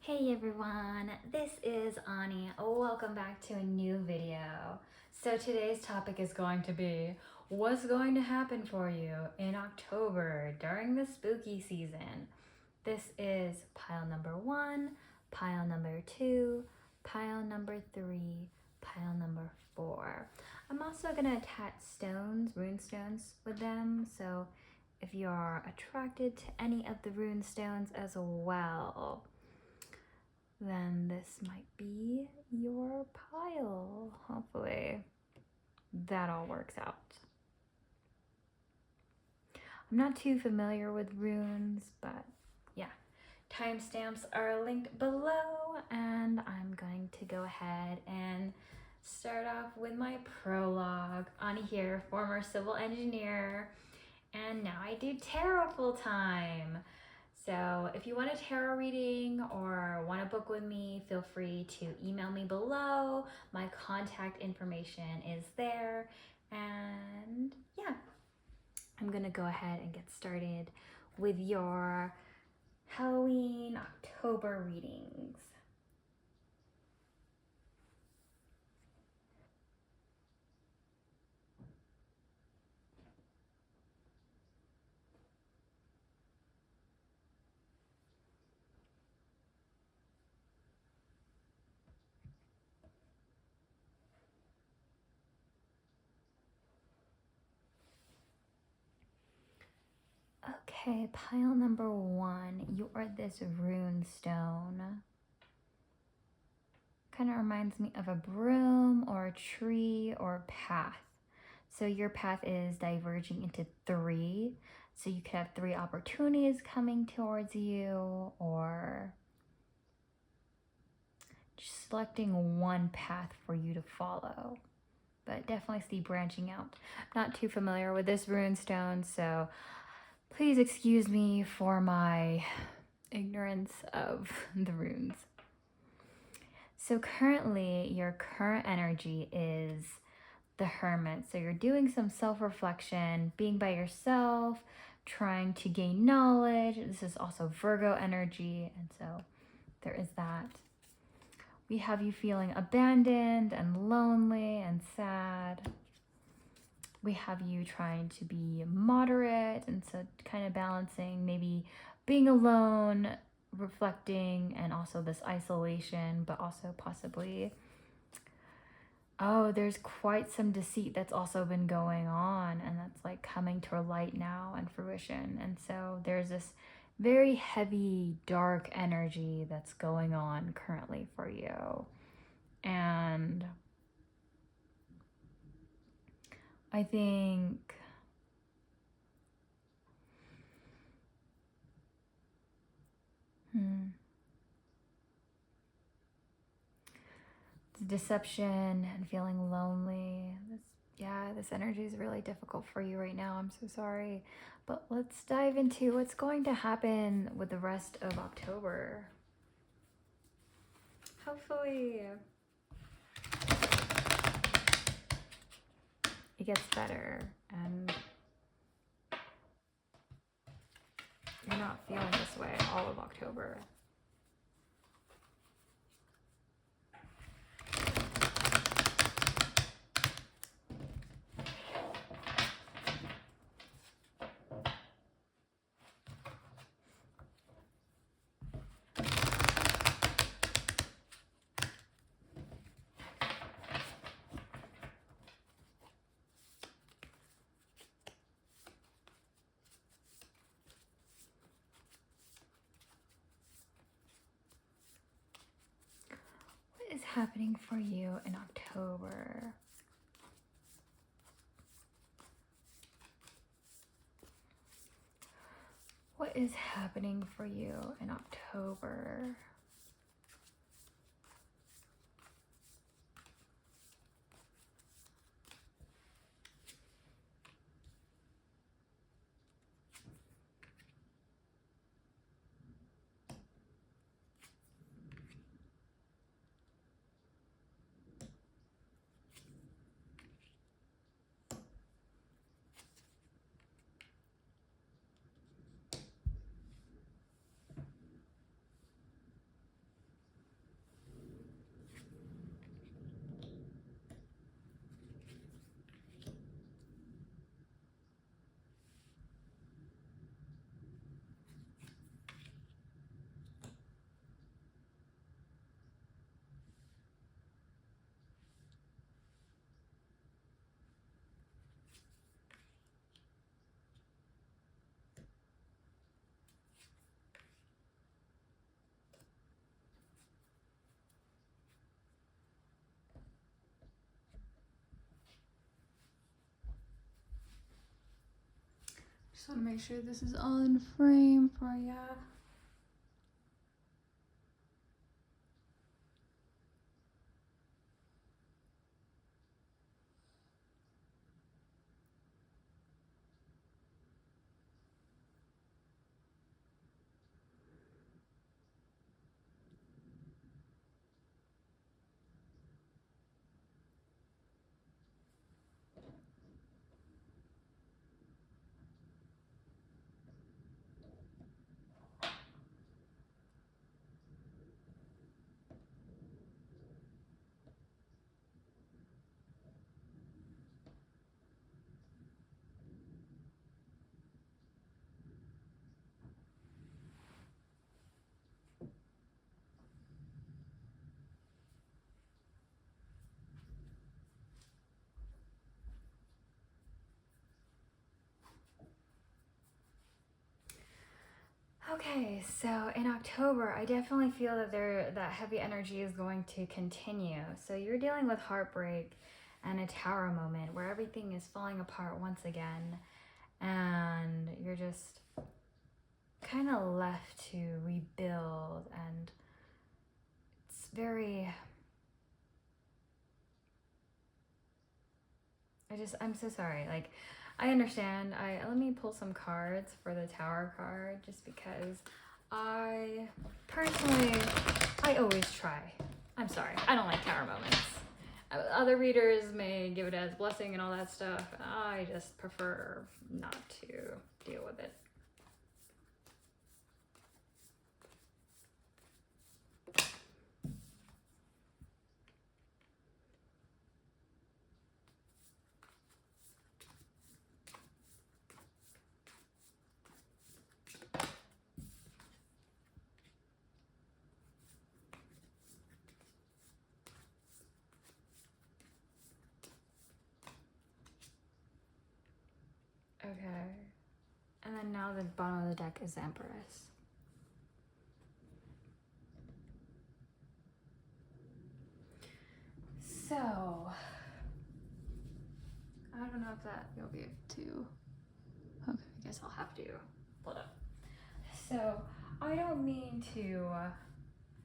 Hey everyone, this is Ani. Welcome back to a new video. So today's topic is going to be what's going to happen for you in October during the spooky season. This is pile number 1, pile number 2, pile number 3, pile number 4. I'm also going to attach stones, rune stones with them, so if you are attracted to any of the rune stones as well, then this might be your pile. Hopefully that all works out. I'm not too familiar with runes, but yeah, timestamps are linked below, and I'm going to go ahead and start off with my prologue. Ani here, former civil engineer, and now I do tarot full time. So if you want a tarot reading or want to book with me, feel free to email me below. My contact information is there. And yeah, I'm going to go ahead and get started with your Halloween October readings. Okay, pile number 1, you are this rune stone. Kind of reminds me of a broom or a tree or a path. So your path is diverging into 3. So you could have 3 opportunities coming towards you, or just selecting one path for you to follow. But definitely see branching out. I'm not too familiar with this rune stone, so please excuse me for my ignorance of the runes. So currently, your current energy is the Hermit. So you're doing some self-reflection, being by yourself, trying to gain knowledge. This is also Virgo energy, and so there is that. We have you feeling abandoned and lonely and sad. We have you trying to be moderate, and so kind of balancing maybe being alone, reflecting, and also this isolation, but also possibly, oh, there's quite some deceit that's also been going on, and that's like coming to light now and fruition. And so there's this very heavy, dark energy that's going on currently for you. And I think deception and feeling lonely. This energy is really difficult for you right now. I'm so sorry. But let's dive into what's going to happen with the rest of October. Hopefully it gets better and you're not feeling this way all of October. What is happening for you in October? What is happening for you in October? Just want to make sure this is all in frame for ya. Okay, so in October, I definitely feel that that heavy energy is going to continue. So you're dealing with heartbreak and a tower moment where everything is falling apart once again, and you're just kind of left to rebuild, and it's very... I'm so sorry. Like, I understand. Let me pull some cards for the Tower card, just because I personally, I always try. I'm sorry. I don't like Tower moments. Other readers may give it as blessing and all that stuff. I just prefer not to deal with it. Okay. And then now the bottom of the deck is the Empress. So, I don't know if that you'll be able to... Okay, I guess I'll have to pull it up. So, I don't mean to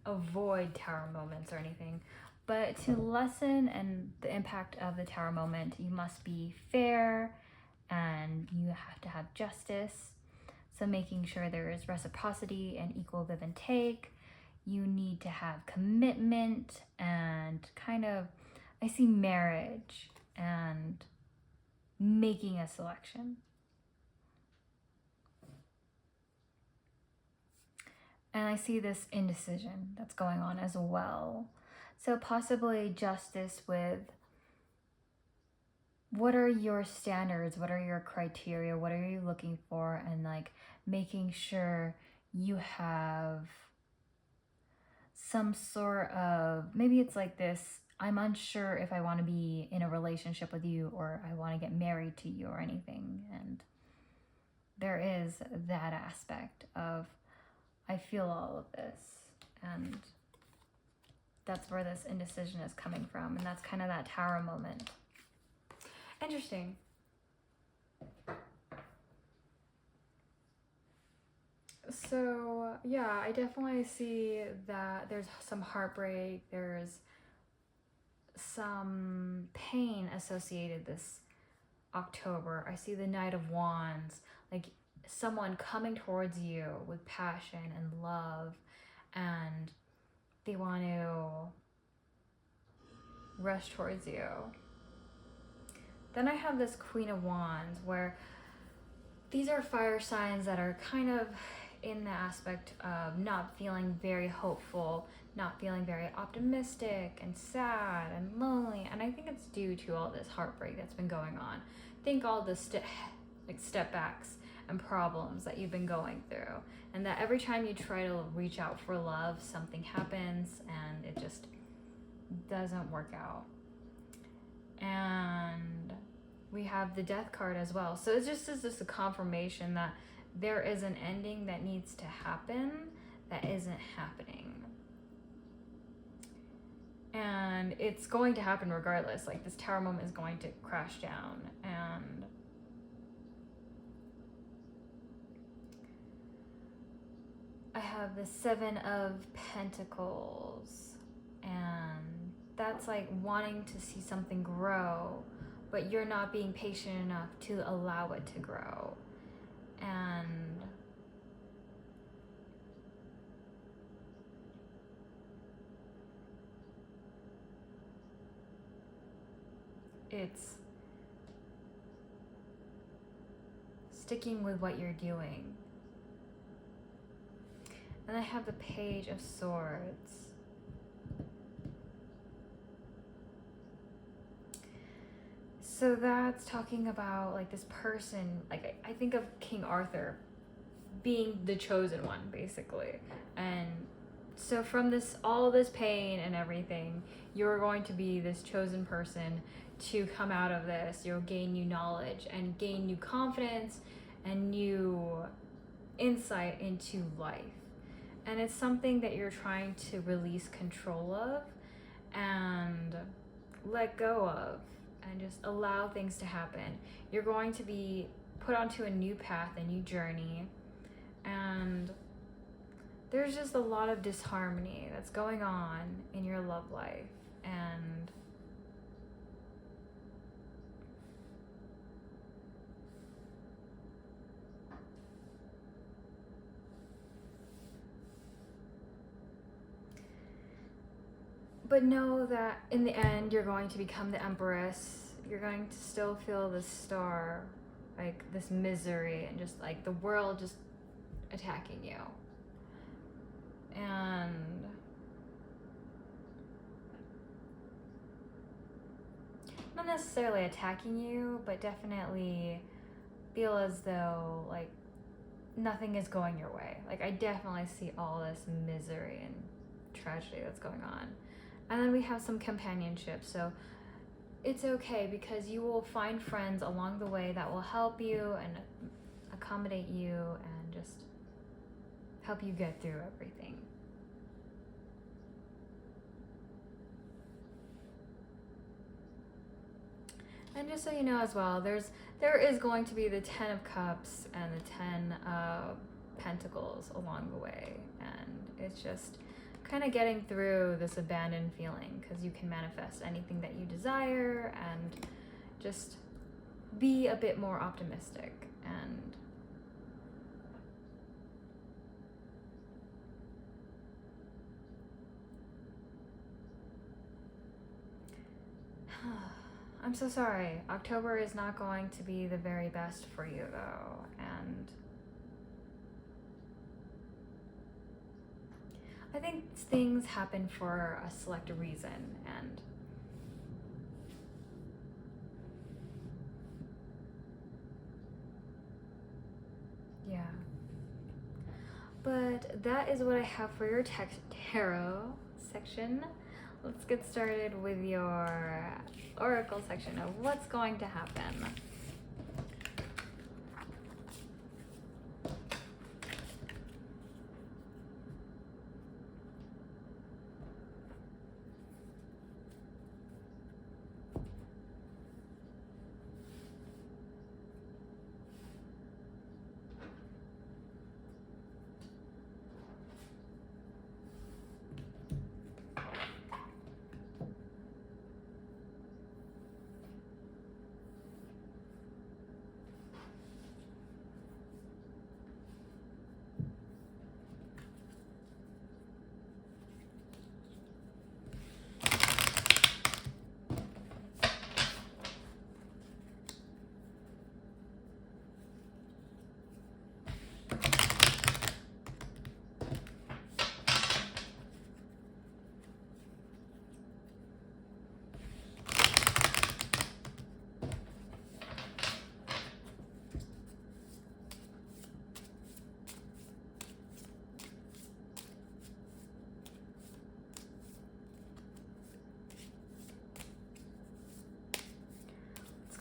avoid tower moments or anything, but to lessen and the impact of the tower moment, you must be fair and you have to have justice. So making sure there is reciprocity and equal give and take. You need to have commitment and kind of, I see marriage and making a selection. And I see this indecision that's going on as well. So possibly justice with what are your standards, what are your criteria, what are you looking for, and like making sure you have some sort of, maybe it's like this, I'm unsure if I want to be in a relationship with you or I want to get married to you or anything. And there is that aspect of, I feel all of this, and that's where this indecision is coming from, and that's kind of that tower moment. Interesting. So yeah, I definitely see that there's some heartbreak, there's some pain associated this October. I see the Knight of Wands, like someone coming towards you with passion and love, and they want to rush towards you. Then I have this Queen of Wands, where these are fire signs that are kind of in the aspect of not feeling very hopeful, not feeling very optimistic, and sad and lonely. And I think it's due to all this heartbreak that's been going on. Think all the step backs and problems that you've been going through, and that every time you try to reach out for love, something happens and it just doesn't work out. And we have the Death card as well. So it's just a confirmation that there is an ending that needs to happen that isn't happening. And it's going to happen regardless. Like, this tower moment is going to crash down. And I have the Seven of Pentacles, and that's like wanting to see something grow, but you're not being patient enough to allow it to grow. And it's sticking with what you're doing. And I have the Page of Swords. So that's talking about like this person, like I think of King Arthur being the chosen one, basically. And so from this, all this pain and everything, you're going to be this chosen person to come out of this. You'll gain new knowledge and gain new confidence and new insight into life. And it's something that you're trying to release control of and let go of and just allow things to happen. You're going to be put onto a new path, a new journey, and there's just a lot of disharmony that's going on in your love life. And but know that in the end, you're going to become the Empress. You're going to still feel the star, like this misery and just like the world just attacking you. And not necessarily attacking you, but definitely feel as though like nothing is going your way. Like I definitely see all this misery and tragedy that's going on. And then we have some companionship. So it's okay because you will find friends along the way that will help you and accommodate you and just help you get through everything. And just so you know as well, there is going to be the 10 of Cups and the 10 of Pentacles along the way. And it's just kind of getting through this abandoned feeling because you can manifest anything that you desire and just be a bit more optimistic. And I'm so sorry. October is not going to be the very best for you though. And I think things happen for a select reason, and yeah. But that is what I have for your tarot section. Let's get started with your oracle section of what's going to happen.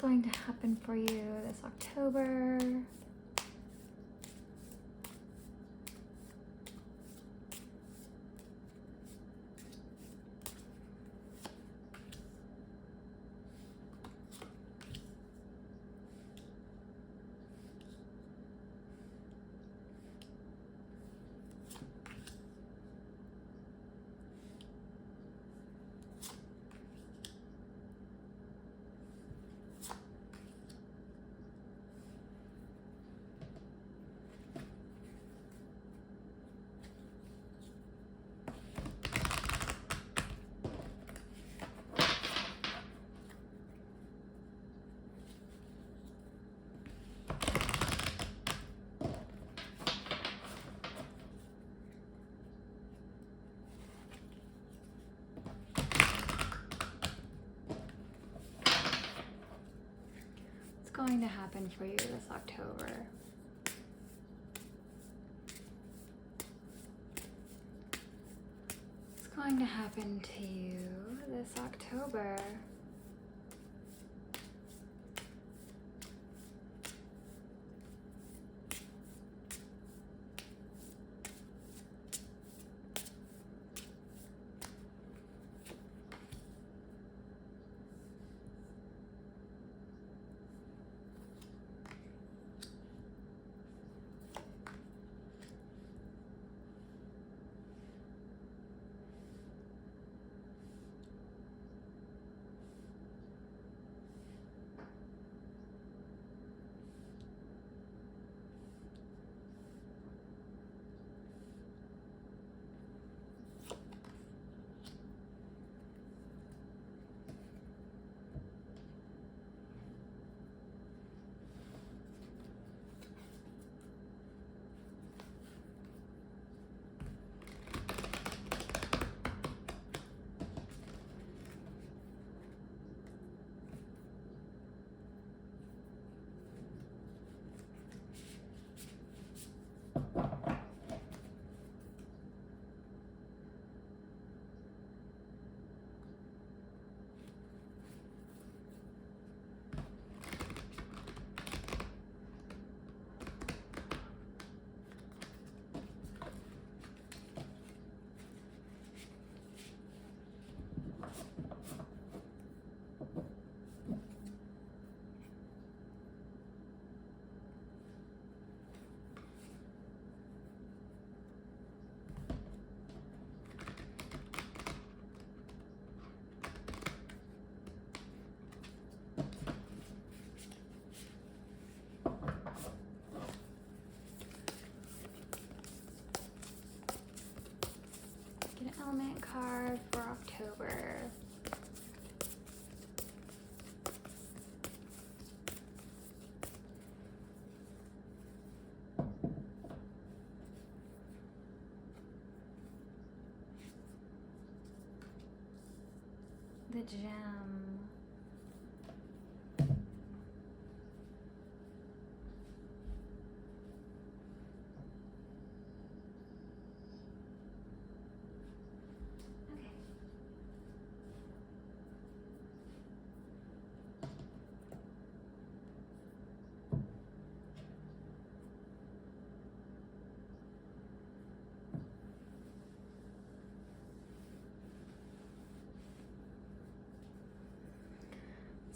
Going to happen for you this October. going to happen for you this October? What's going to happen to you this October? Element card for October. The gem.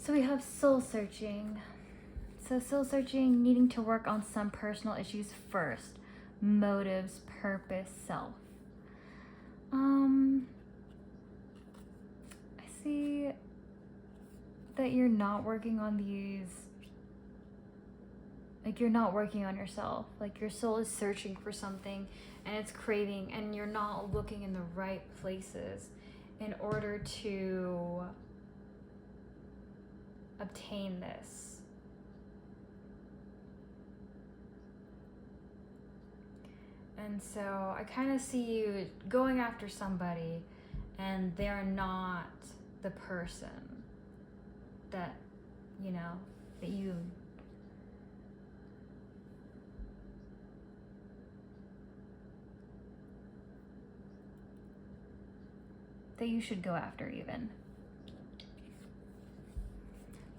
So we have soul searching. So soul searching, needing to work on some personal issues first. Motives, purpose, self. I see that you're not working on these, like you're not working on yourself. Like your soul is searching for something and it's craving, and you're not looking in the right places in order to obtain this. And so I kind of see you going after somebody and they're not the person that, you know, that you should go after even.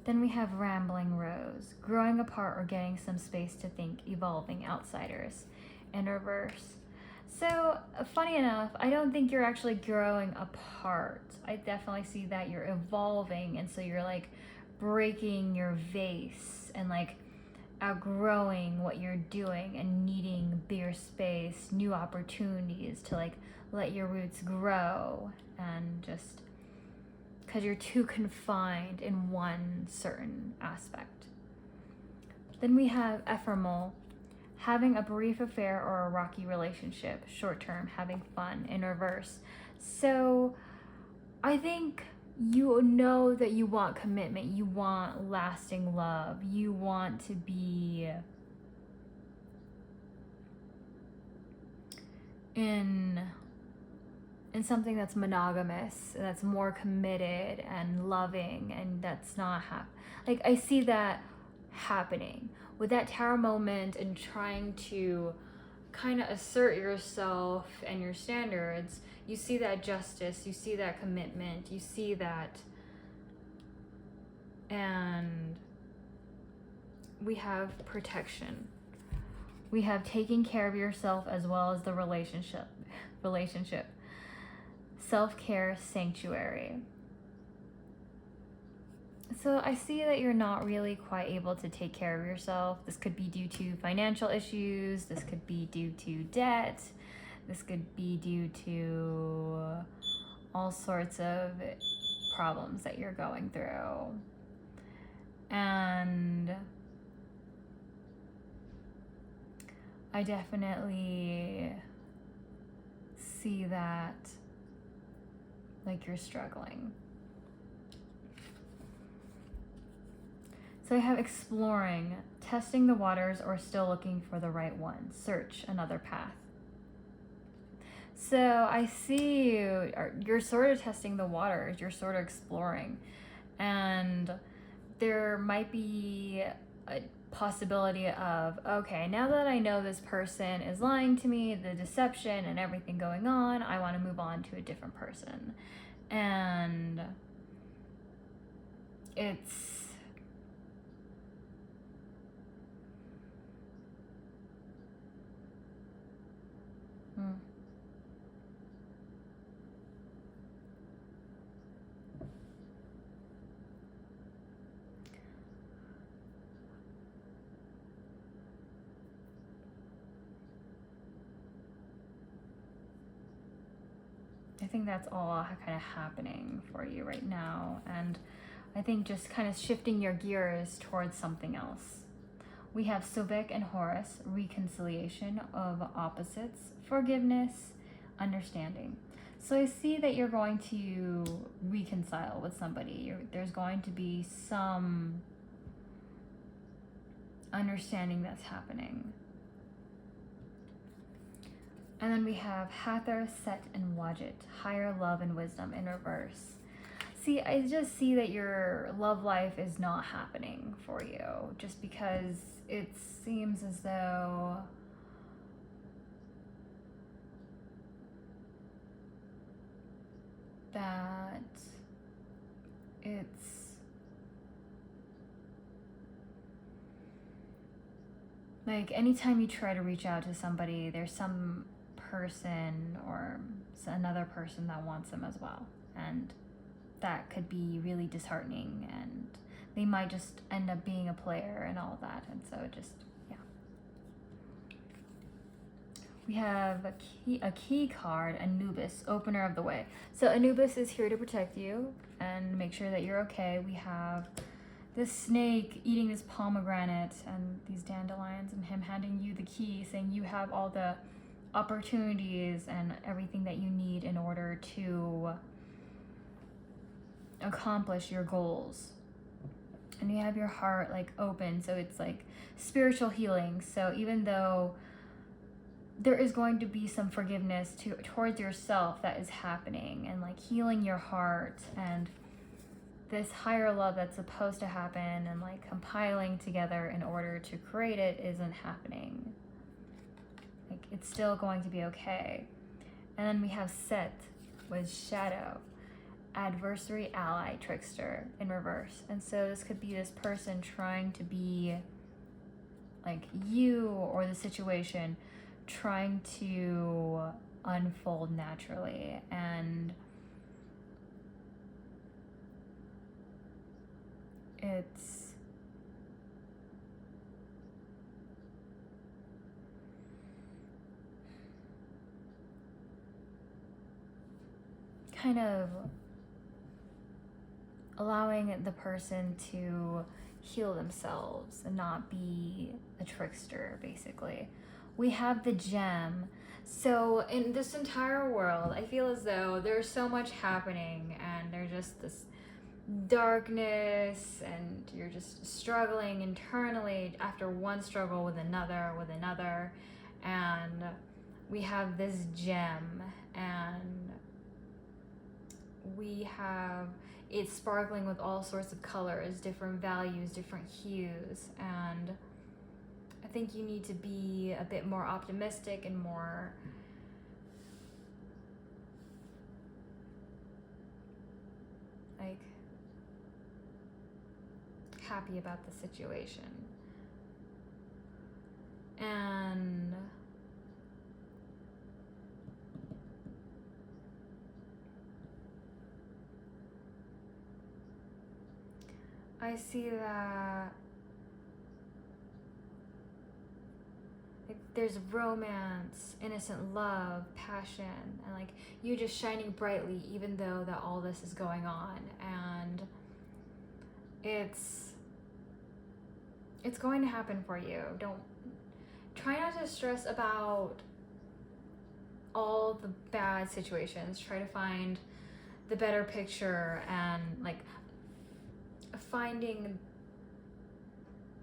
Then we have Rambling Rose, growing apart or getting some space to think, evolving outsiders. In reverse. So, funny enough, I don't think you're actually growing apart. I definitely see that you're evolving, and so you're like breaking your vase and like outgrowing what you're doing and needing bigger space, new opportunities to like let your roots grow, and just because you're too confined in one certain aspect. Then we have ephemeral, having a brief affair or a rocky relationship, short term, having fun, in reverse. So I think you know that you want commitment, you want lasting love, you want to be in something that's monogamous, that's more committed and loving, and that's not like I see that happening. With that tower moment and trying to kind of assert yourself and your standards, you see that justice, you see that commitment, you see that. And we have protection. We have taking care of yourself as well as the relationship. Self-care sanctuary. So I see that you're not really quite able to take care of yourself. This could be due to financial issues. This could be due to debt. This could be due to all sorts of problems that you're going through. And I definitely see that, like, you're struggling. So I have exploring, testing the waters, or still looking for the right one. Search another path. So I see you're sort of testing the waters, you're sort of exploring. And there might be a possibility of, okay, now that I know this person is lying to me, the deception and everything going on, I want to move on to a different person. And it's I think that's all kind of happening for you right now. And I think just kind of shifting your gears towards something else. We have Sobek and Horus, reconciliation of opposites, forgiveness, understanding. So I see that you're going to reconcile with somebody. There's going to be some understanding that's happening. And then we have Hathor, Set, and Wadjet, higher love and wisdom in reverse. See, I just see that your love life is not happening for you, just because it seems as though that it's like anytime you try to reach out to somebody, there's some person or another person that wants them as well, and that could be really disheartening, and they might just end up being a player and all of that. And so it just, yeah. We have a key card, Anubis, opener of the way. So Anubis is here to protect you and make sure that you're okay. We have this snake eating this pomegranate and these dandelions, and him handing you the key, saying you have all the opportunities and everything that you need in order to accomplish your goals. And you have your heart like open, so it's like spiritual healing. So even though there is going to be some forgiveness towards yourself that is happening, and like healing your heart, and this higher love that's supposed to happen and like compiling together in order to create it isn't happening. Like, it's still going to be okay. And then we have Set with shadow, adversary, ally, trickster in reverse. And so this could be this person trying to be like you, or the situation trying to unfold naturally. And it's kind of allowing the person to heal themselves and not be a trickster, basically. We have the gem. So in this entire world, I feel as though there's so much happening, and there's just this darkness, and you're just struggling internally after one struggle with another, and we have this gem, and we have it's sparkling with all sorts of colors, different values, different hues, and I think you need to be a bit more optimistic and more like happy about the situation. And I see that like there's romance, innocent love, passion, and like you just shining brightly even though that all this is going on. And it's going to happen for you. Don't try not to stress about all the bad situations. Try to find the better picture and like finding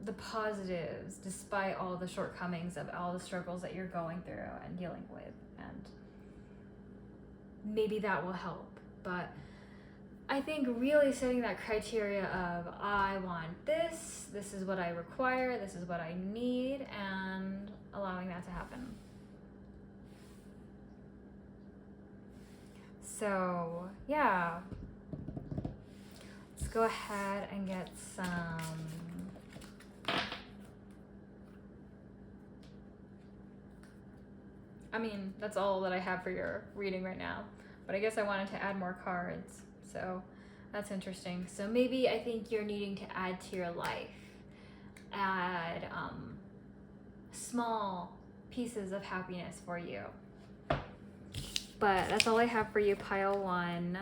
the positives despite all the shortcomings of all the struggles that you're going through and dealing with, and maybe that will help. But I think really setting that criteria of I want this is what I require, this is what I need, and allowing that to happen. So yeah, let's go ahead and get some, I mean, that's all that I have for your reading right now, but I guess I wanted to add more cards, so that's interesting. So maybe I think you're needing to add to your life, add small pieces of happiness for you. But that's all I have for you, pile one.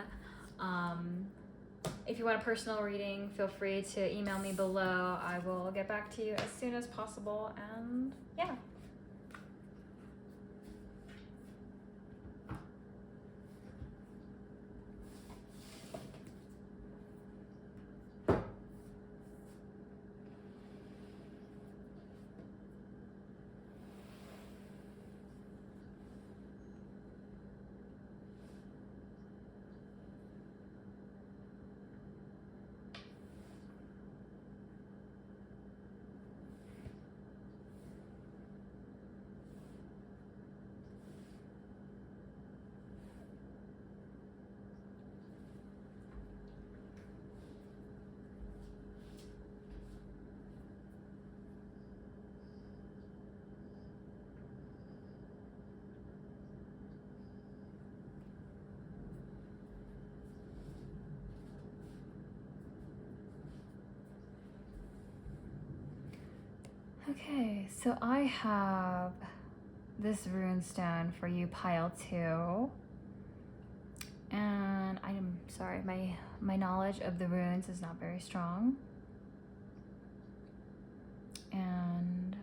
If you want a personal reading, feel free to email me below. I will get back to you as soon as possible, and yeah. Okay, so I have this rune stone for you, pile two. And I'm sorry, my knowledge of the runes is not very strong. And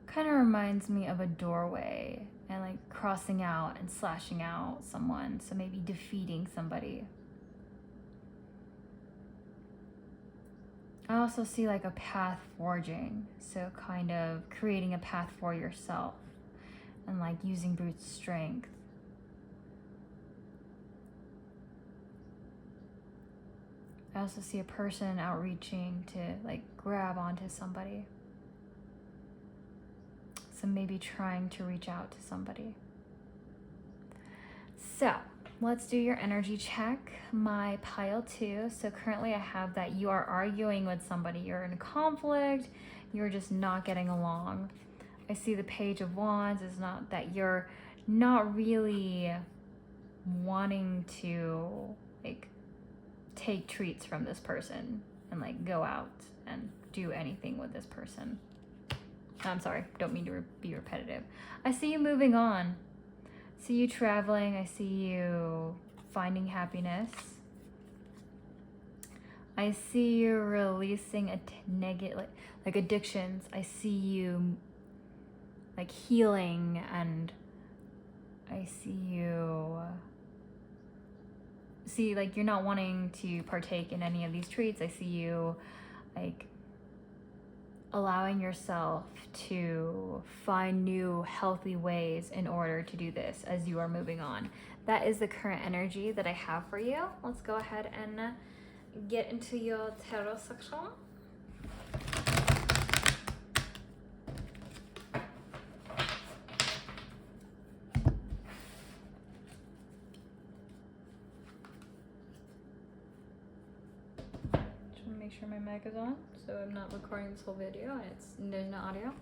kind of reminds me of a doorway and like crossing out and slashing out someone, so maybe defeating somebody. I also see like a path forging, so kind of creating a path for yourself and like using brute strength. I also see a person outreaching to like grab onto somebody. So maybe trying to reach out to somebody. So let's do your energy check, my pile two. So currently I have that you are arguing with somebody. You're in conflict. You're just not getting along. I see the Page of Wands is not that you're not really wanting to like take treats from this person and like go out and do anything with this person. I'm sorry, don't mean to be repetitive. I see you moving on. I see you traveling. I see you finding happiness. I see you releasing a negative, like addictions. I see you like healing, and I see you like you're not wanting to partake in any of these treats. I see you like allowing yourself to find new healthy ways in order to do this as you are moving on. That is the current energy that I have for you. Let's go ahead and get into your tarot section. Make sure my mic is on, so I'm not recording this whole video and there's no audio.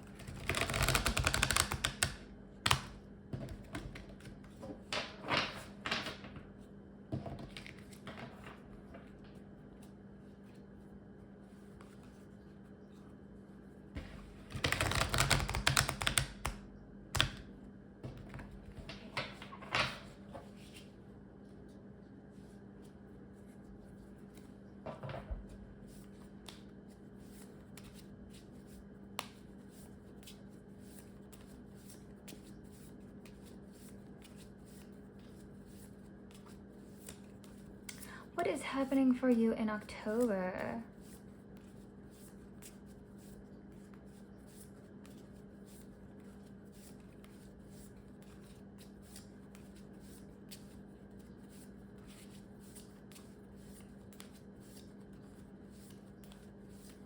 What is happening for you in October?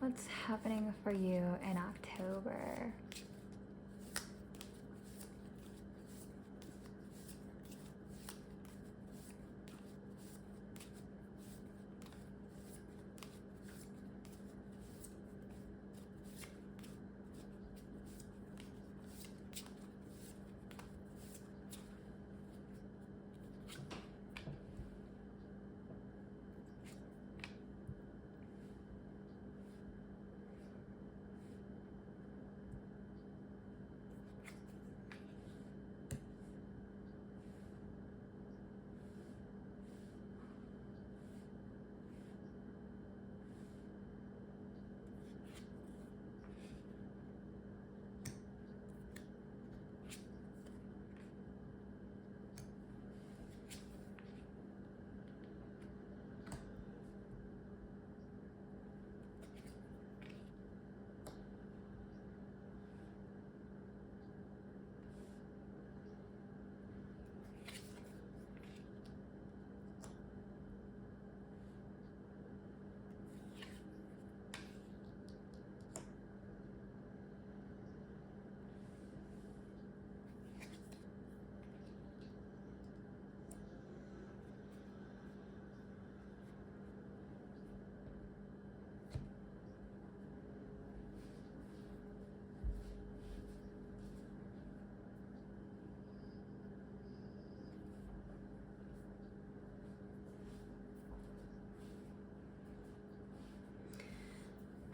What's happening for you in October?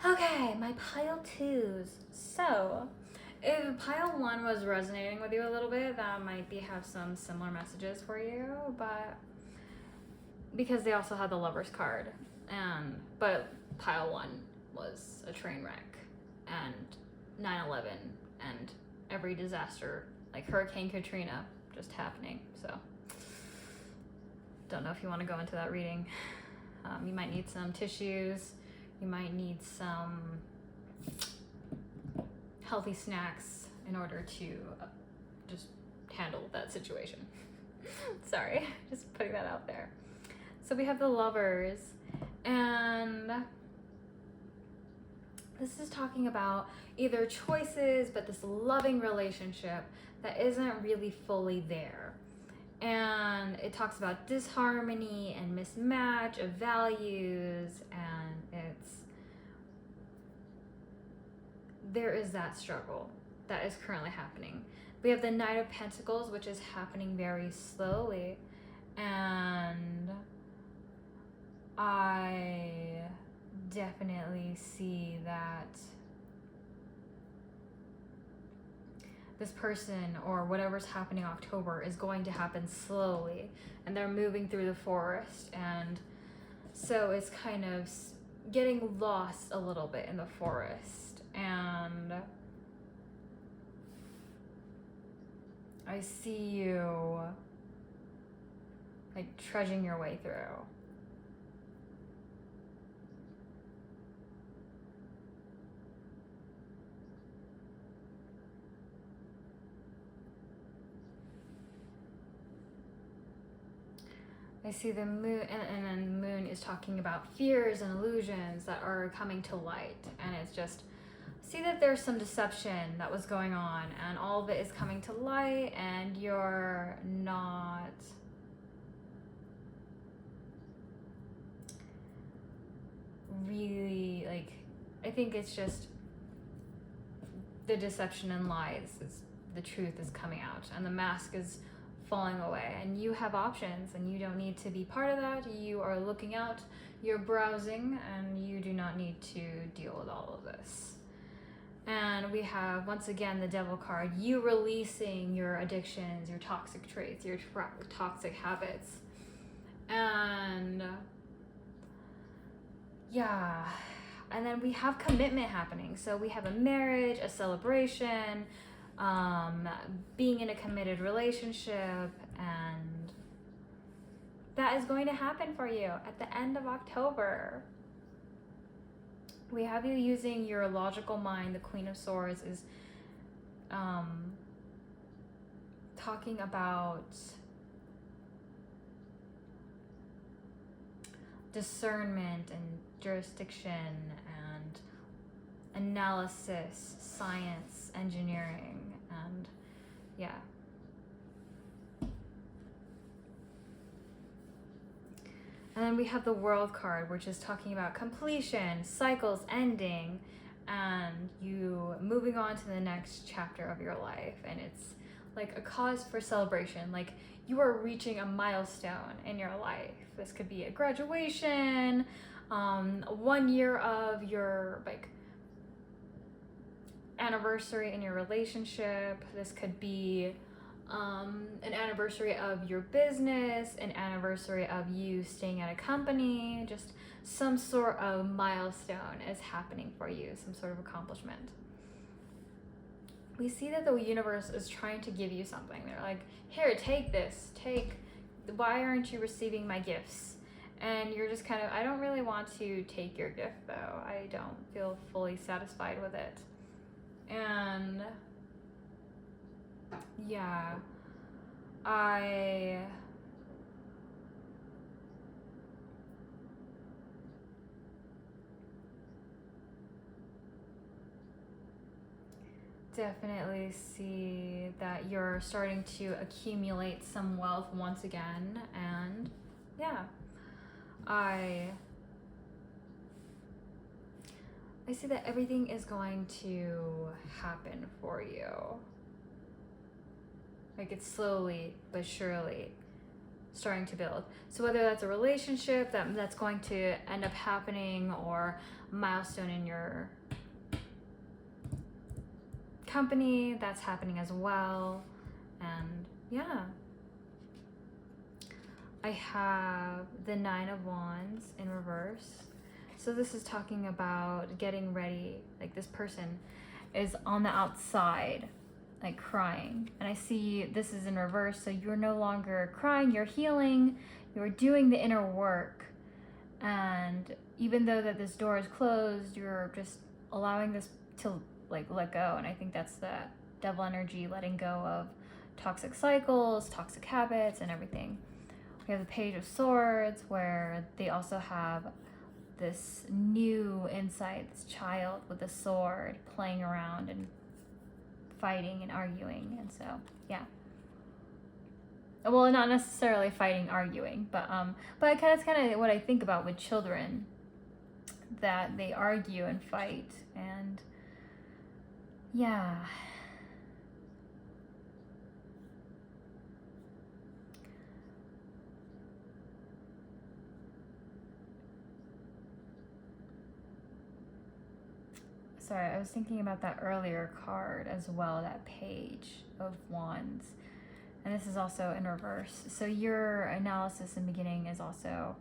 Okay, my pile twos. So, if pile one was resonating with you a little bit, that might have some similar messages for you, but because they also had the Lover's card, but pile one was a train wreck, and 9/11, and every disaster, like Hurricane Katrina, just happening. So, don't know if you want to go into that reading. You might need some tissues. You might need some healthy snacks in order to just handle that situation. Sorry, just putting that out there. So we have the Lovers, and this is talking about either choices, but this loving relationship that isn't really fully there. And it talks about disharmony and mismatch of values, and there is that struggle that is currently happening. We have the Knight of Pentacles, which is happening very slowly, and I definitely see that this person or whatever's happening in October is going to happen slowly, and they're moving through the forest, and so it's kind of getting lost a little bit in the forest, and I see you like trudging your way through. I see the moon, and then the moon is talking about fears and illusions that are coming to light. And it's just, see that there's some deception that was going on, and all of it is coming to light, and you're not really, like, I think it's just the deception and lies, the truth is coming out, and the mask is falling away, and you have options, and you don't need to be part of that. You are looking out, you're browsing, and you do not need to deal with all of this. And we have, once again, the Devil card, you releasing your addictions, your toxic traits, your toxic habits. And yeah, and then we have commitment happening. So we have a marriage, a celebration, being in a committed relationship, and that is going to happen for you at the end of October. We have you using your logical mind. The Queen of Swords is talking about discernment and jurisdiction and analysis, science, engineering, and yeah. And then we have the World card, which is talking about completion, cycles ending, and you moving on to the next chapter of your life. And it's like a cause for celebration. Like you are reaching a milestone in your life. This could be a graduation, 1 year of your like anniversary in your relationship. This could be an anniversary of your business, an anniversary of you staying at a company, just some sort of milestone is happening for you, some sort of accomplishment. We see that the universe is trying to give you something. They're like, here, take this, why aren't you receiving my gifts? And you're just kind of, I don't really want to take your gift though. I don't feel fully satisfied with it. And yeah, I definitely see that you're starting to accumulate some wealth once again. And yeah, I see that everything is going to happen for you. Like it's slowly but surely starting to build. So whether that's a relationship that's going to end up happening, or a milestone in your company that's happening as well. And yeah, I have the 9 of Wands in reverse. So this is talking about getting ready. Like this person is on the outside, like crying. And I see this is in reverse. So you're no longer crying, you're healing, you're doing the inner work. And even though that this door is closed, you're just allowing this to like let go. And I think that's the Devil energy, letting go of toxic cycles, toxic habits, and everything. We have the Page of Swords, where they also have this new insight, this child with a sword playing around and fighting and arguing. And so yeah, well, not necessarily fighting, arguing, but that's kind of what I think about with children, that they argue and fight. And yeah, sorry, I was thinking about that earlier card as well, that Page of Wands. And this is also in reverse. So your analysis in the beginning is also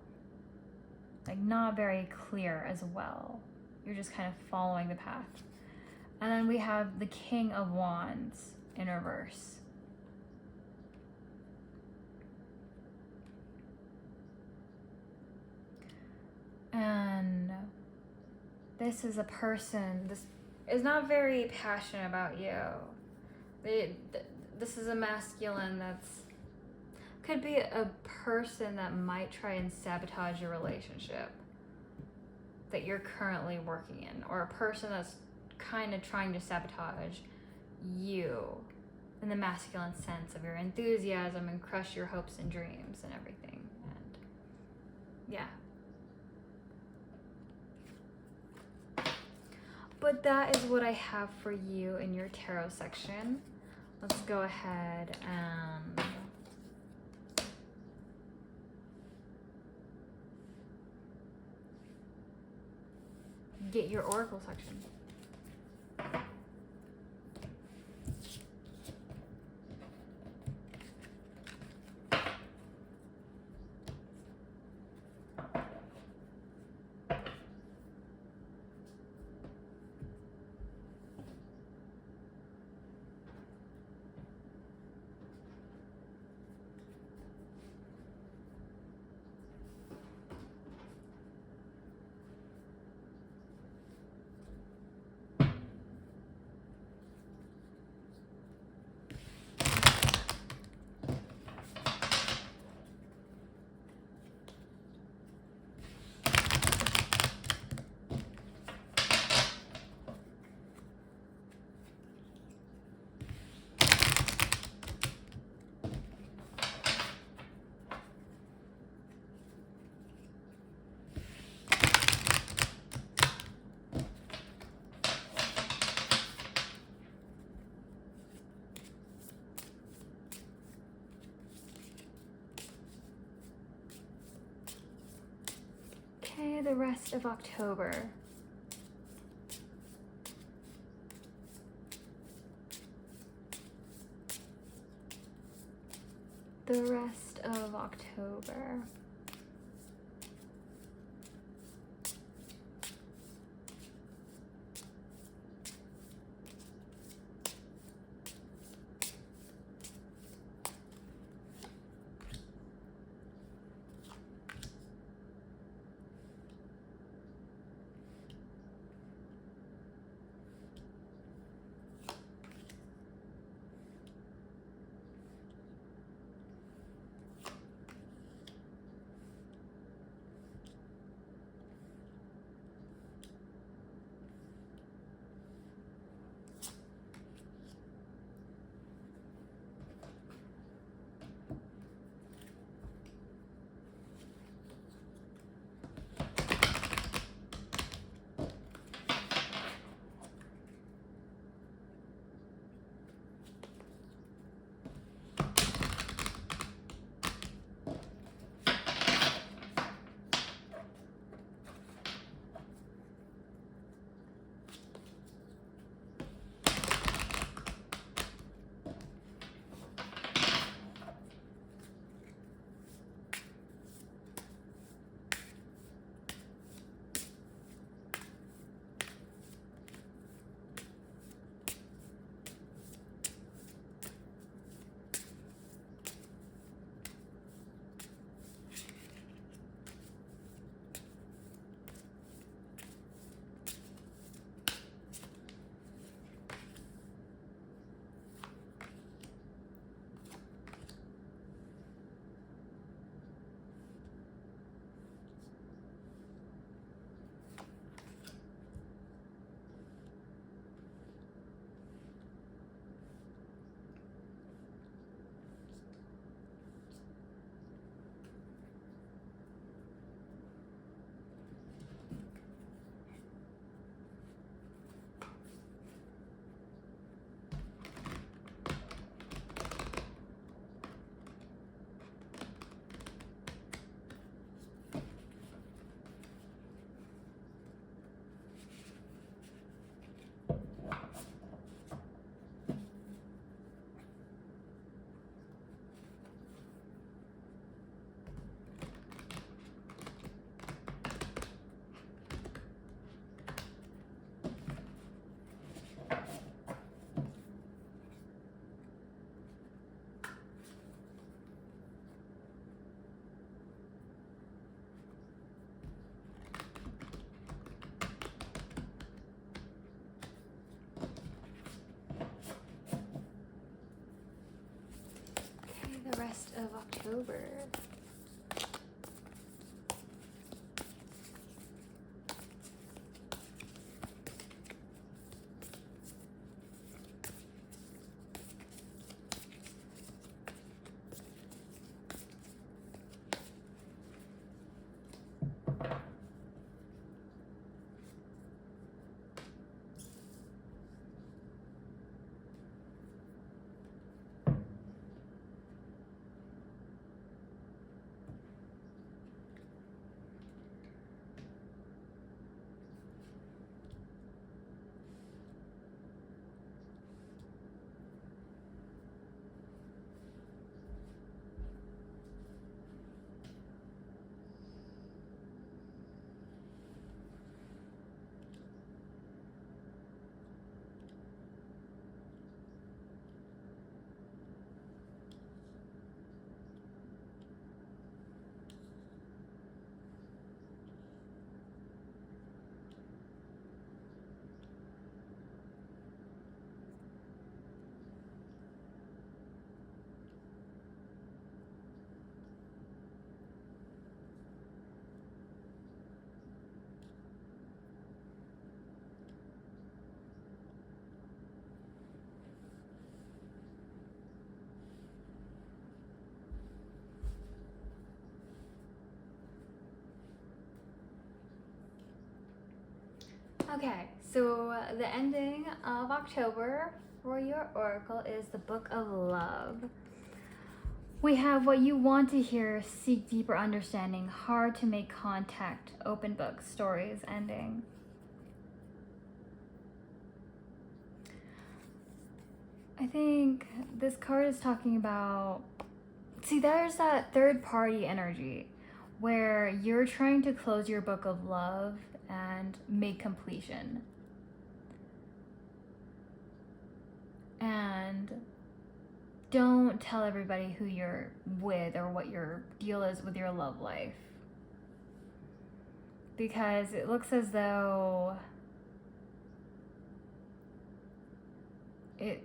like not very clear as well. You're just kind of following the path. And then we have the King of Wands in reverse. And this is a person, this is not very passionate about you. This is a masculine that's Could be a person that might try and sabotage your relationship that you're currently working in, or a person that's kind of trying to sabotage you in the masculine sense of your enthusiasm and crush your hopes and dreams and everything. And yeah. But that is what I have for you in your tarot section. Let's go ahead and get your oracle section. Okay, the rest of October. The rest of October. of October. Okay, so the ending of October for your oracle is the Book of Love. We have what you want to hear, seek deeper understanding, hard to make contact, open book, stories, ending. I think this card is talking about, see, there's that third party energy where you're trying to close your book of love and make completion. And don't tell everybody who you're with or what your deal is with your love life. Because it looks as though it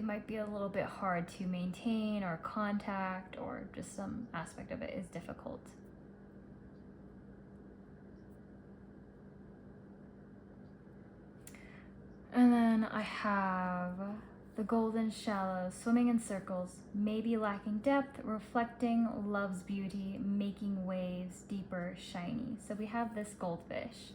might be a little bit hard to maintain or contact, or just some aspect of it is difficult. And then I have the golden shallows, swimming in circles, maybe lacking depth, reflecting love's beauty, making waves deeper, shiny. So we have this goldfish.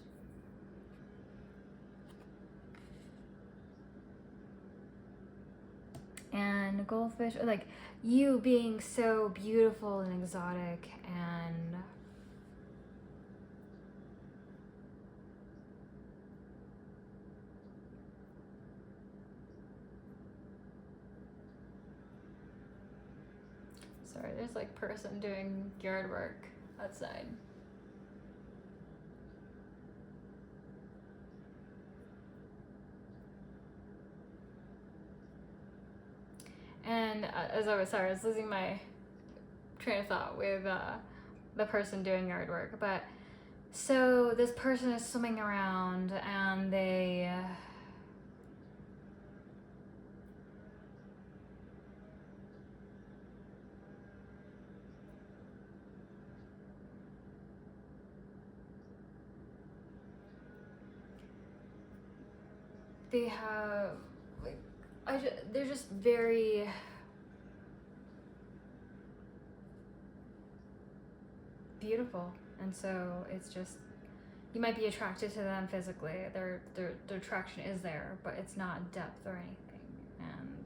And goldfish, like you being so beautiful and exotic, and sorry, there's like person doing yard work outside. And as I was losing my train of thought with the person doing yard work. But so this person is swimming around, and they have like they're just very beautiful, and so it's just, you might be attracted to them physically. Their attraction is there, but it's not depth or anything. And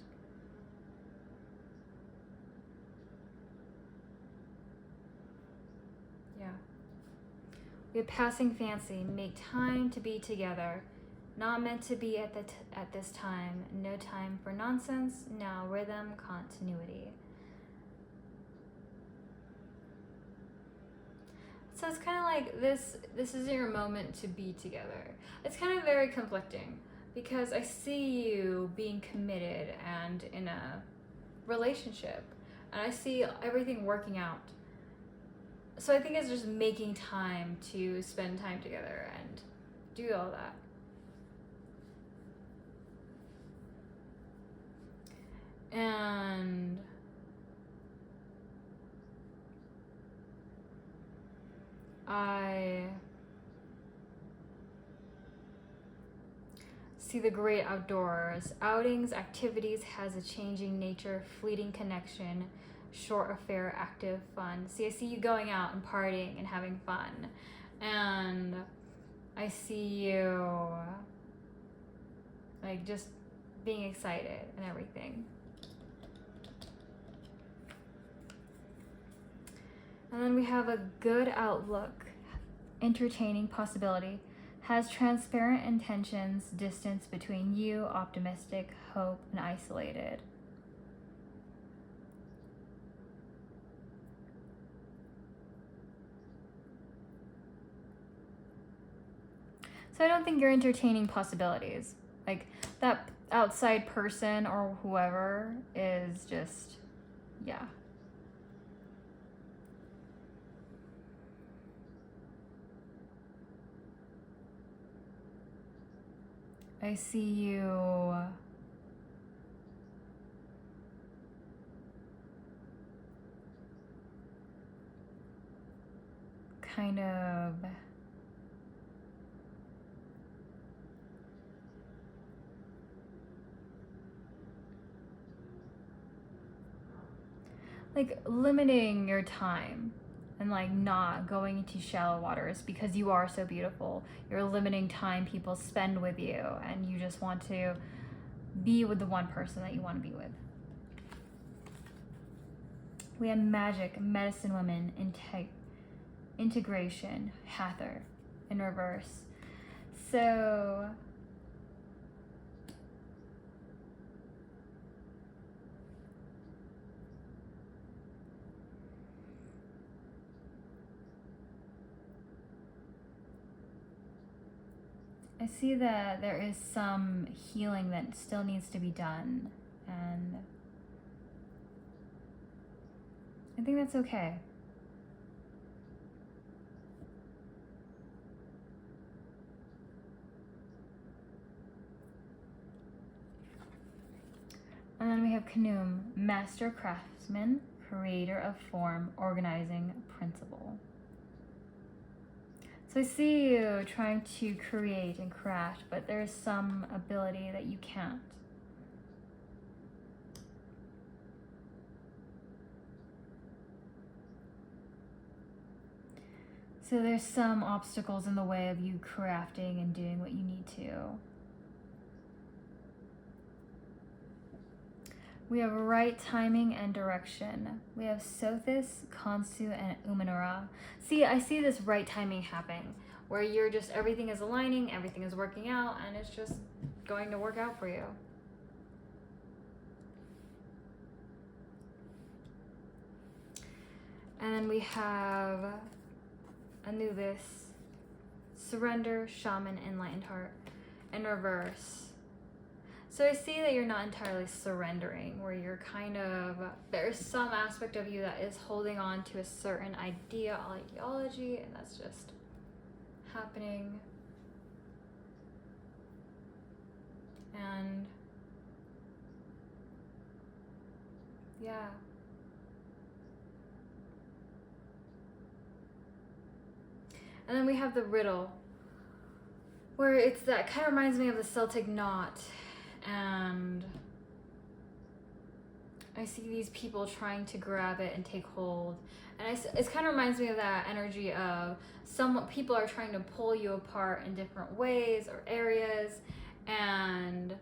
yeah, we have passing fancy, make time to be together. Not meant to be at this time. No time for nonsense. Now rhythm, continuity. So it's kind of like this is your moment to be together. It's kind of very conflicting, because I see you being committed and in a relationship, and I see everything working out. So I think it's just making time to spend time together and do all that. And I see the great outdoors. Outings, activities has a changing nature, fleeting connection, short affair, active, fun. See, I see you going out and partying and having fun. And I see you like just being excited and everything. And then we have a good outlook, entertaining possibility, has transparent intentions, distance between you, optimistic, hope, and isolated. So I don't think you're entertaining possibilities. Like that outside person or whoever is just, yeah. I see you kind of like limiting your time and like not going into shallow waters because you are so beautiful. You're limiting time people spend with you and you just want to be with the one person that you want to be with. We have magic, medicine woman, integration, Hather in reverse. So I see that there is some healing that still needs to be done, and I think that's okay. And then we have Khnum, master craftsman, creator of form, organizing principle. So I see you trying to create and craft, but there's some ability that you can't. So there's some obstacles in the way of you crafting and doing what you need to. We have right timing and direction. We have Sothis, Khonsu, and Umanura. See, I see this right timing happening, where you're just, everything is aligning, everything is working out, and it's just going to work out for you. And then we have Anubis, surrender, shaman, enlightened heart, in reverse. So I see that you're not entirely surrendering, where you're kind of, there's some aspect of you that is holding on to a certain ideology, and that's just happening. And yeah. And then we have the riddle, where it's that kind of reminds me of the Celtic knot. And I see these people trying to grab it and take hold. And it kind of reminds me of that energy of some people are trying to pull you apart in different ways or areas. And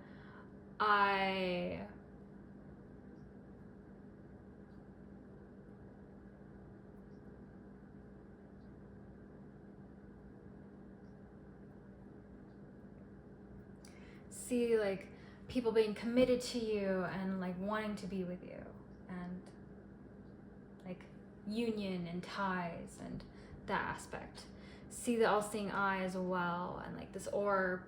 I see like people being committed to you and like wanting to be with you, and like union and ties and that aspect. See the all-seeing eye as well, and like this orb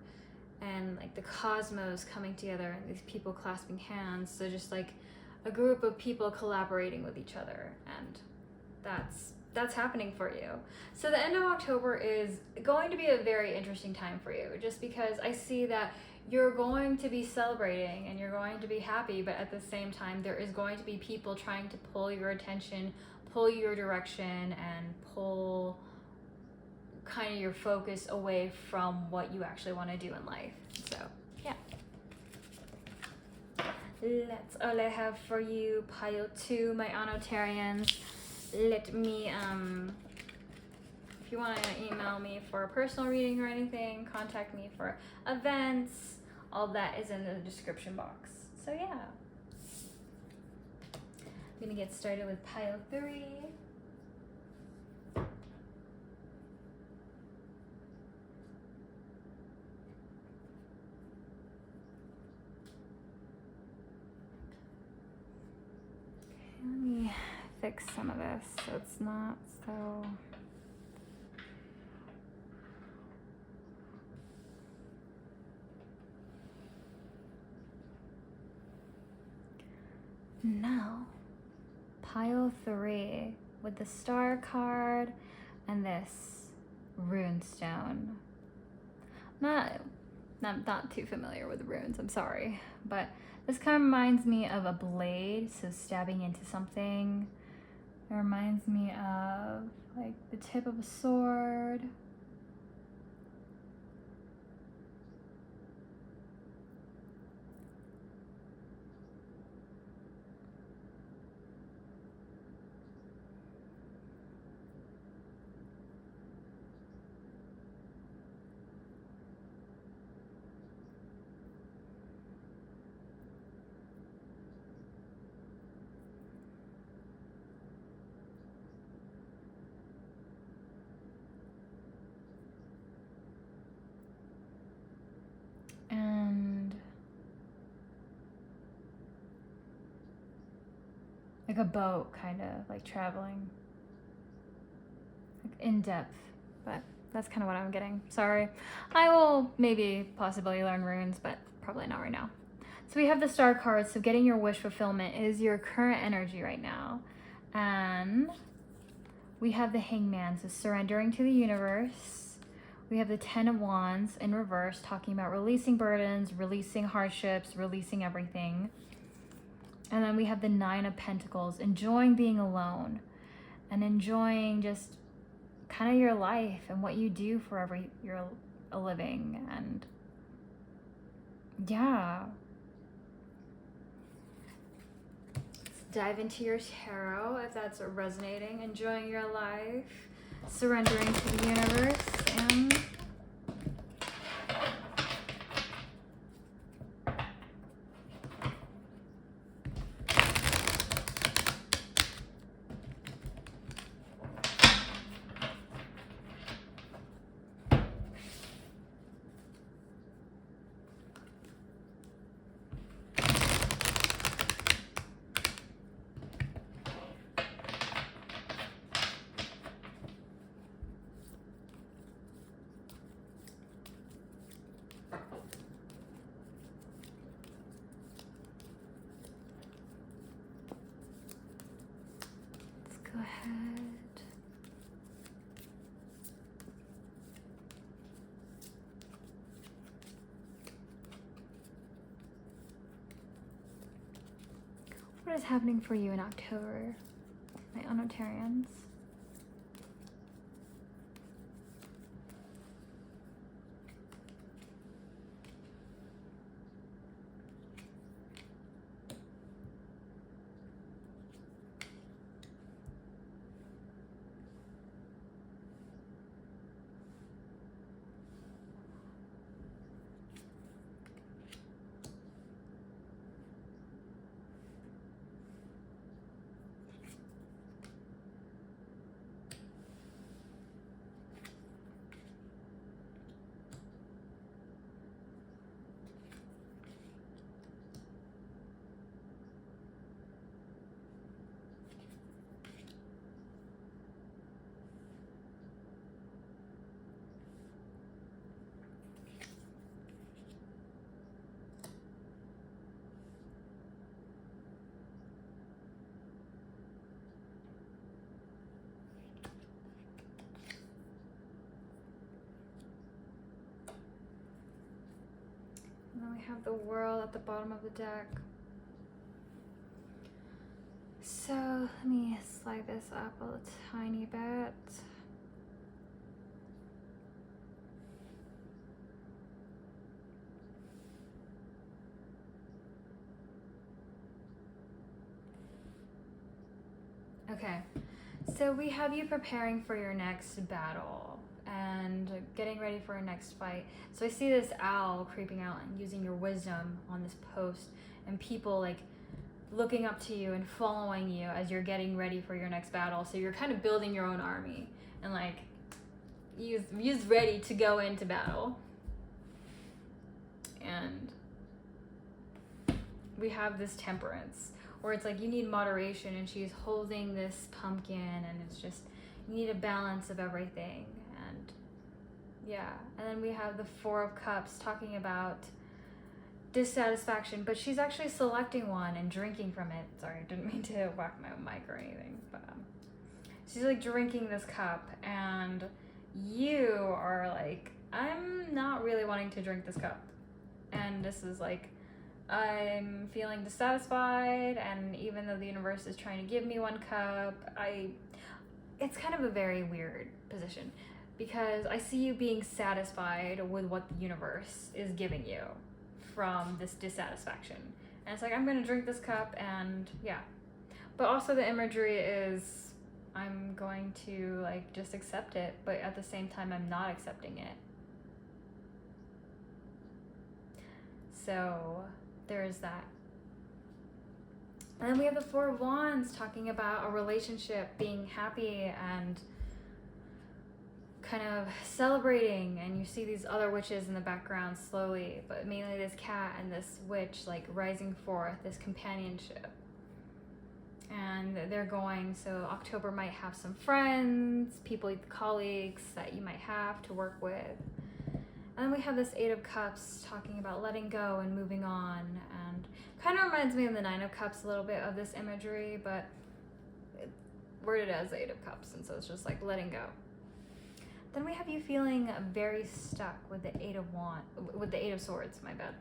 and like the cosmos coming together and these people clasping hands. So just like a group of people collaborating with each other, and that's happening for you. So the end of October is going to be a very interesting time for you, just because I see that you're going to be celebrating and you're going to be happy, but at the same time there is going to be people trying to pull your attention, pull your direction, and pull kind of your focus away from what you actually want to do in life. So yeah, that's all I have for you, pile 2, my Anotarians. Let me if you want to email me for a personal reading or anything, contact me for events. All that is in the description box. So yeah, I'm gonna get started with pile 3. Let me fix some of this so it's not so... Now, pile 3 with the star card and this rune stone. Not too familiar with runes, I'm sorry, but this kind of reminds me of a blade, so stabbing into something. It reminds me of like the tip of a sword. And like a boat, kind of like traveling, like in depth, but that's kind of what I'm getting. Sorry. I will maybe possibly learn runes, but probably not right now. So we have the star cards. So getting your wish fulfillment is your current energy right now. And we have the Hangman, so surrendering to the universe. We have the 10 of Wands in reverse, talking about releasing burdens, releasing hardships, releasing everything. And then we have the 9 of Pentacles, enjoying being alone and enjoying just kind of your life and what you do for your a living. And yeah, let's dive into your tarot if that's resonating. Enjoying your life, surrendering to the universe, and go ahead. What is happening for you in October, my Anotarians? And then we have the World at the bottom of the deck. So let me slide this up a tiny bit. Okay, so we have you preparing for your next battle and getting ready for your next fight. So I see this owl creeping out and using your wisdom on this post, and people like looking up to you and following you as you're getting ready for your next battle. So you're kind of building your own army and like you're ready to go into battle. And we have this temperance, where it's like you need moderation, and she's holding this pumpkin, and it's just you need a balance of everything. And yeah, and then we have the Four of Cups talking about dissatisfaction, but she's actually selecting one and drinking from it. Sorry, I didn't mean to whack my mic or anything, but she's like drinking this cup, and you are like, I'm not really wanting to drink this cup, and this is like, I'm feeling dissatisfied, and even though the universe is trying to give me one cup, it's kind of a very weird position, because I see you being satisfied with what the universe is giving you from this dissatisfaction. And it's like, I'm gonna drink this cup, and yeah. But also the imagery is, I'm going to like just accept it, but at the same time, I'm not accepting it. So there's that. And then we have the Four of Wands talking about a relationship being happy and kind of celebrating, and you see these other witches in the background slowly, but mainly this cat and this witch like rising forth, this companionship. And they're going, so October might have some friends, people, colleagues that you might have to work with. And then we have this Eight of Cups talking about letting go and moving on, and kind of reminds me of the Nine of Cups a little bit of this imagery, but worded as Eight of Cups, and so it's just like letting go. Then we have you feeling very stuck with the Eight of Swords, my bad.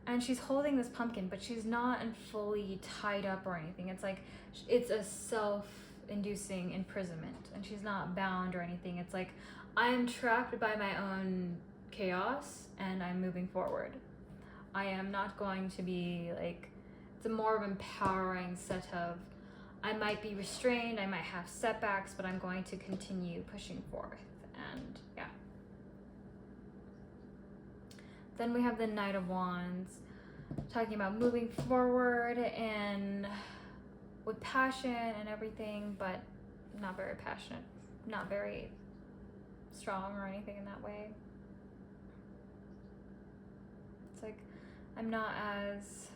And she's holding this pumpkin, but she's not fully tied up or anything. It's like, it's a self-inducing imprisonment, and she's not bound or anything. It's like, I am trapped by my own chaos, and I'm moving forward. I am not going to be like, it's a more of empowering set of, I might be restrained, I might have setbacks, but I'm going to continue pushing forth. And yeah. Then we have the Knight of Wands talking about moving forward and with passion and everything, but not very passionate, not very strong or anything in that way. It's like, I'm not as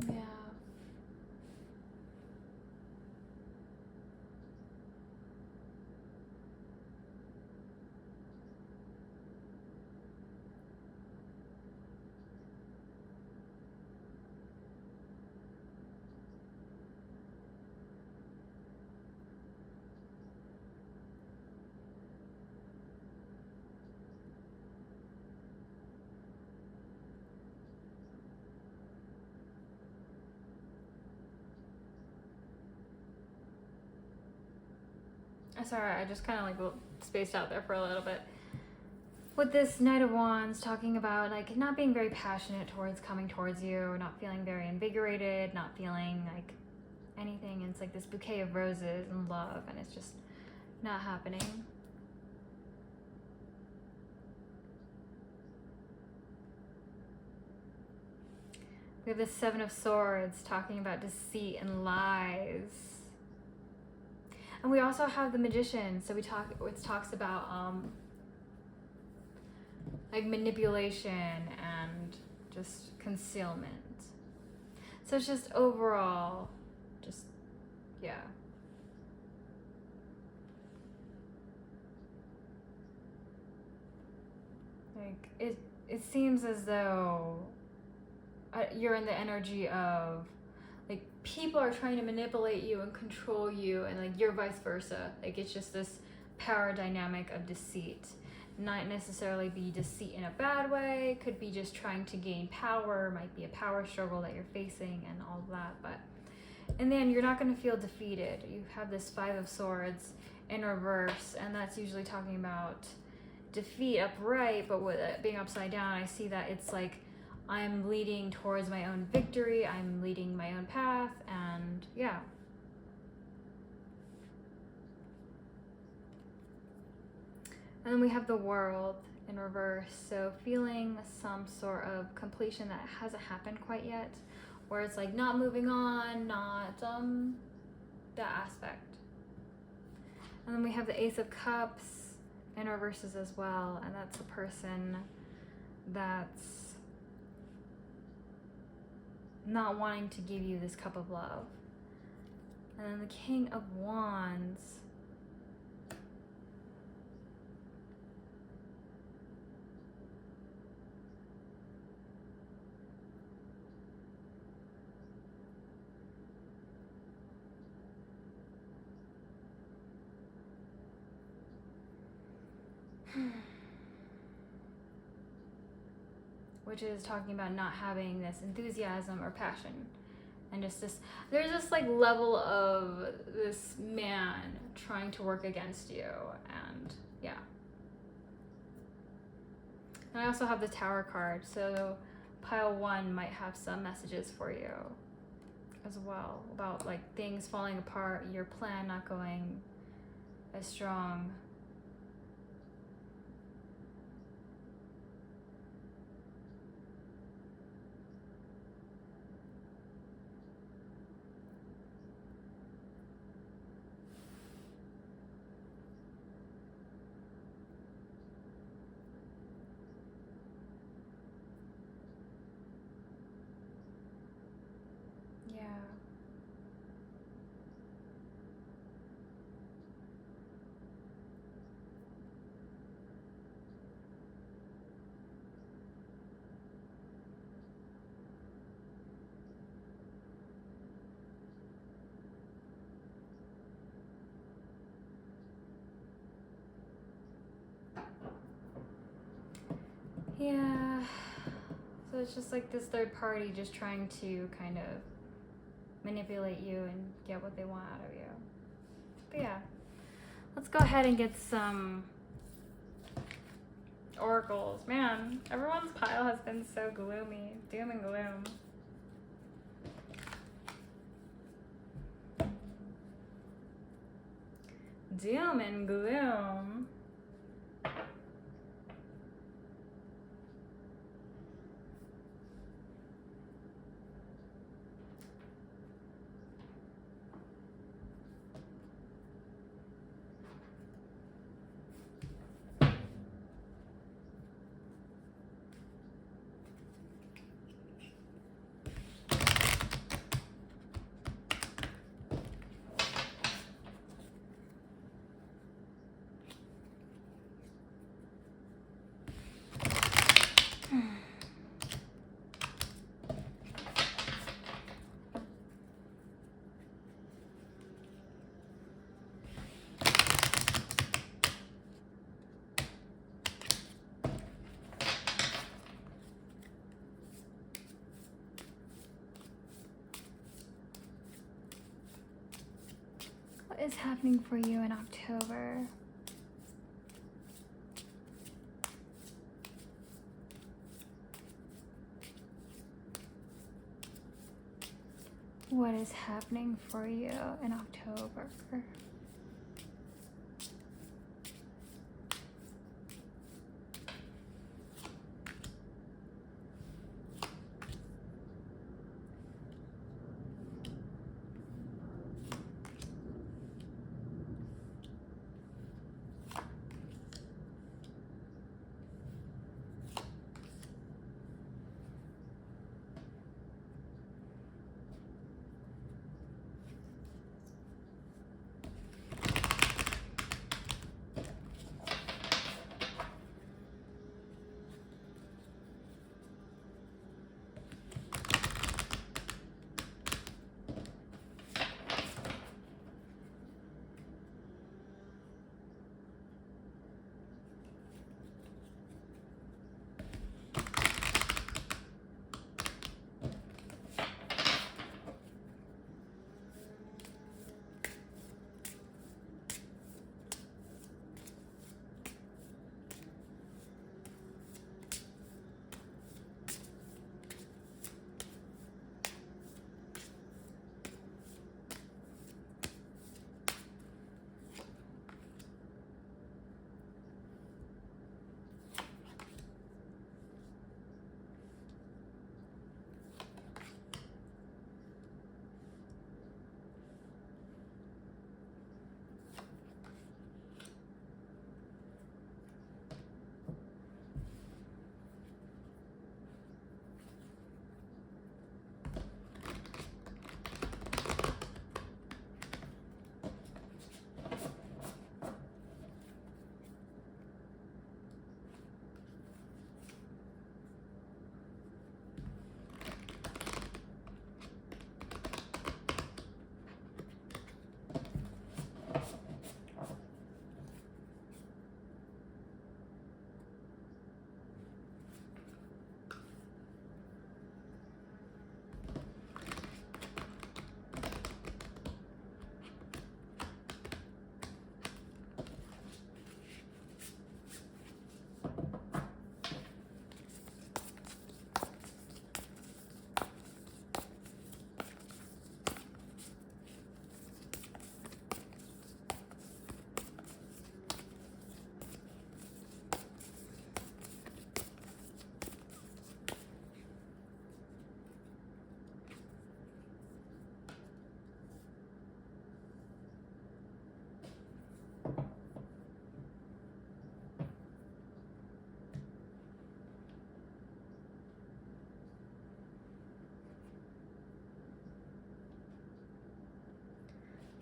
yeah. Sorry, I just kind of like spaced out there for a little bit. With this Knight of Wands talking about like not being very passionate towards coming towards you, or not feeling very invigorated, not feeling like anything. And it's like this bouquet of roses and love, and it's just not happening. We have the Seven of Swords talking about deceit and lies. And we also have the Magician, so it talks about like manipulation and just concealment. So it's just overall, just, yeah. Like, it seems as though you're in the energy of, like, people are trying to manipulate you and control you, and like you're vice versa. Like, it's just this power dynamic of deceit. Not necessarily be deceit in a bad way, could be just trying to gain power, might be a power struggle that you're facing and all of that. But in the end, you're not going to feel defeated. You have this Five of Swords in reverse, and that's usually talking about defeat upright, but with it being upside down, I see that it's like I'm leading towards my own victory, I'm leading my own path, and yeah. And then we have the World in reverse, so feeling some sort of completion that hasn't happened quite yet, where it's like not moving on, not that aspect. And then we have the Ace of Cups in reverses as well, and that's a person that's not wanting to give you this cup of love. And then the King of Wands. Which is talking about not having this enthusiasm or passion, and just this, there's this like level of this man trying to work against you, and yeah. And I also have the Tower card, so pile 1 might have some messages for you as well about like things falling apart, your plan not going as strong. Yeah. Yeah. So it's just like this third party just trying to kind of manipulate you and get what they want out of you. But yeah, let's go ahead and get some oracles. Man, everyone's pile has been so gloomy. Doom and gloom. Doom and gloom. What is happening for you in October? What is happening for you in October?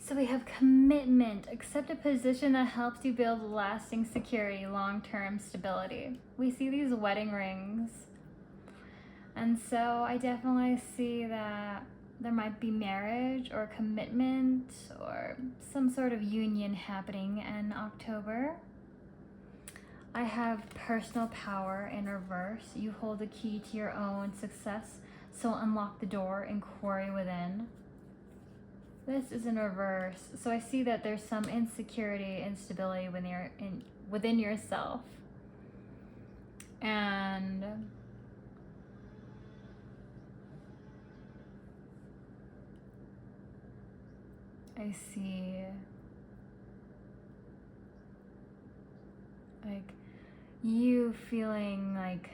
So we have commitment. Accept a position that helps you build lasting security, long-term stability. We see these wedding rings. And so I definitely see that there might be marriage or commitment or some sort of union happening in October. I have personal power in reverse. You hold the key to your own success, so unlock the door and quarry within. This is in reverse. So I see that there's some insecurity, instability within yourself. And I see like you feeling like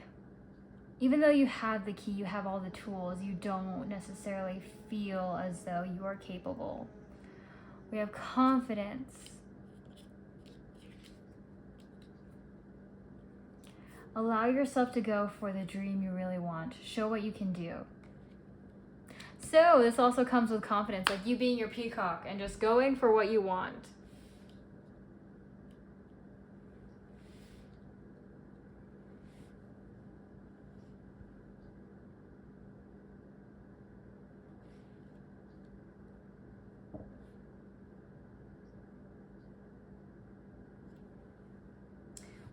even though you have the key, you have all the tools, you don't necessarily feel as though you are capable. We have confidence. Allow yourself to go for the dream you really want. Show what you can do. So this also comes with confidence, like you being your peacock and just going for what you want.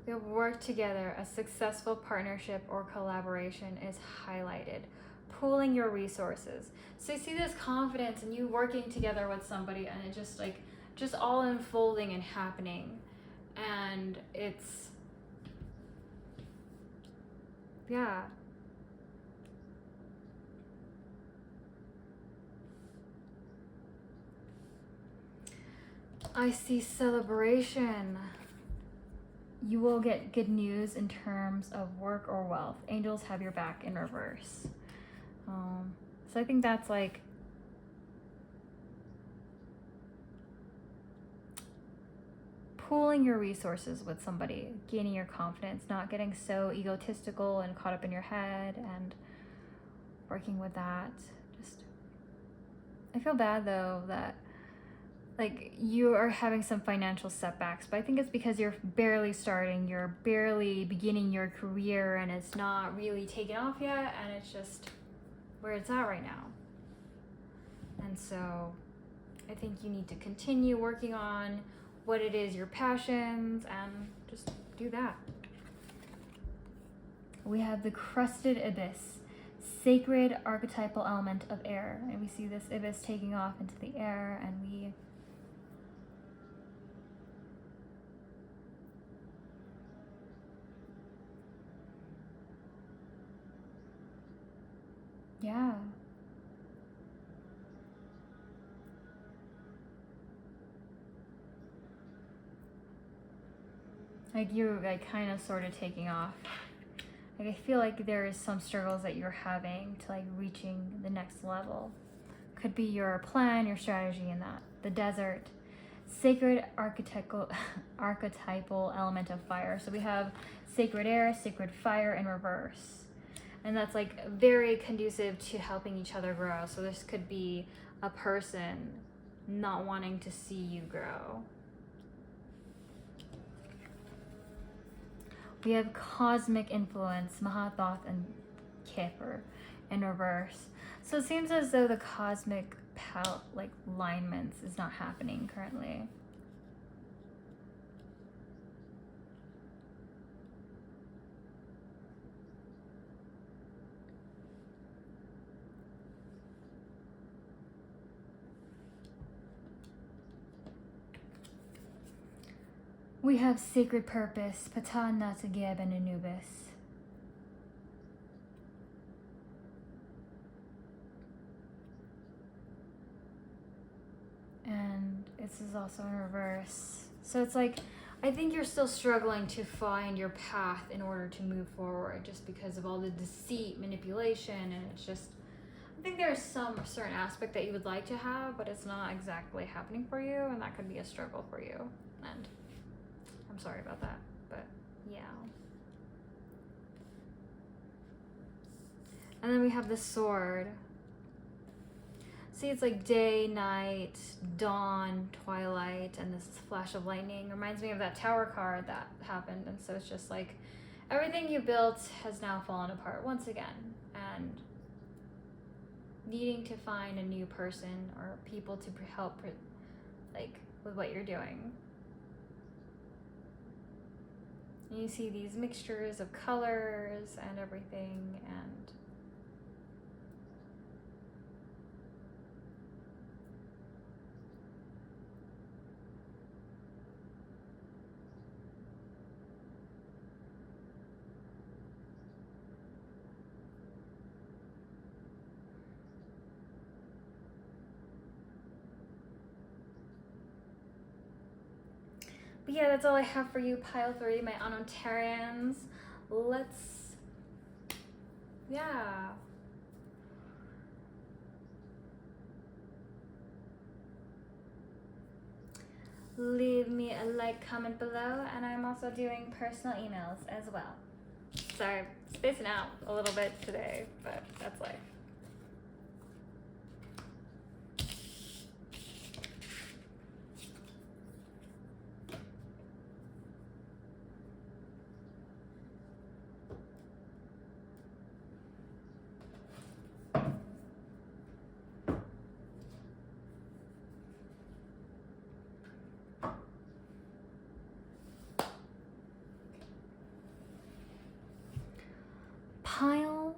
We have worked together. A successful partnership or collaboration is highlighted. Pooling your resources. So you see this confidence and you working together with somebody and it just all unfolding and happening. And it's, yeah. I see celebration. You will get good news in terms of work or wealth. Angels have your back in reverse. So I think that's like pooling your resources with somebody, gaining your confidence, not getting so egotistical and caught up in your head and working with that. Just, I feel bad though that like you are having some financial setbacks, but I think it's because you're barely starting, you're barely beginning your career and it's not really taken off yet and it's just where it's at right now. And so I think you need to continue working on what it is, your passions, and just do that. We have the crested ibis, sacred archetypal element of air. And we see this ibis taking off into the air and we yeah. Like you're like kind of sort of taking off. Like I feel like there is some struggles that you're having to like reaching the next level. Could be your plan, your strategy in that. The desert, sacred archetypal element of fire. So we have sacred air, sacred fire in reverse. And that's like very conducive to helping each other grow. So this could be a person not wanting to see you grow. We have cosmic influence, Mahathoth and Kipper in reverse. So it seems as though the cosmic alignments is not happening currently. We have sacred purpose, Ptah, Natageb, and Anubis. And this is also in reverse. So it's like, I think you're still struggling to find your path in order to move forward just because of all the deceit, manipulation, and it's just, I think there's some certain aspect that you would like to have, but it's not exactly happening for you, and that could be a struggle for you. And I'm sorry about that, but yeah. And then we have the sword. See, it's like day, night, dawn, twilight, and this flash of lightning. Reminds me of that tower card that happened. And so it's just like everything you built has now fallen apart once again. And needing to find a new person or people to help like with what you're doing. And you see these mixtures of colors and everything, and but yeah, that's all I have for you, pile 3, my Anotarians. Let's, yeah. Leave me a like, comment below, and I'm also doing personal emails as well. Sorry, spacing out a little bit today, but that's life. Pile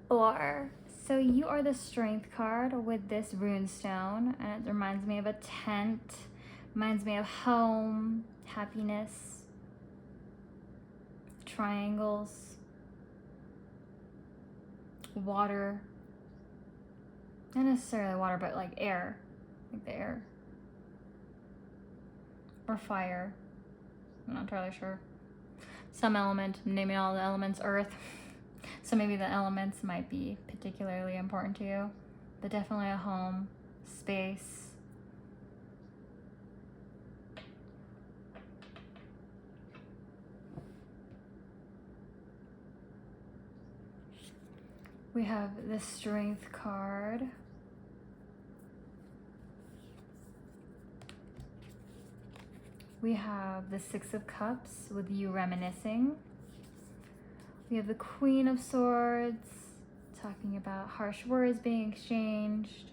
4. So you are the strength card with this runestone, and it reminds me of a tent, reminds me of home, happiness, triangles, water, not necessarily water, but like air, like the air, or fire. I'm not entirely sure. Some element, I'm naming all the elements, earth. So maybe the elements might be particularly important to you, but definitely a home, space. We have the Strength card. We have the Six of Cups with you reminiscing. We have the Queen of Swords, talking about harsh words being exchanged.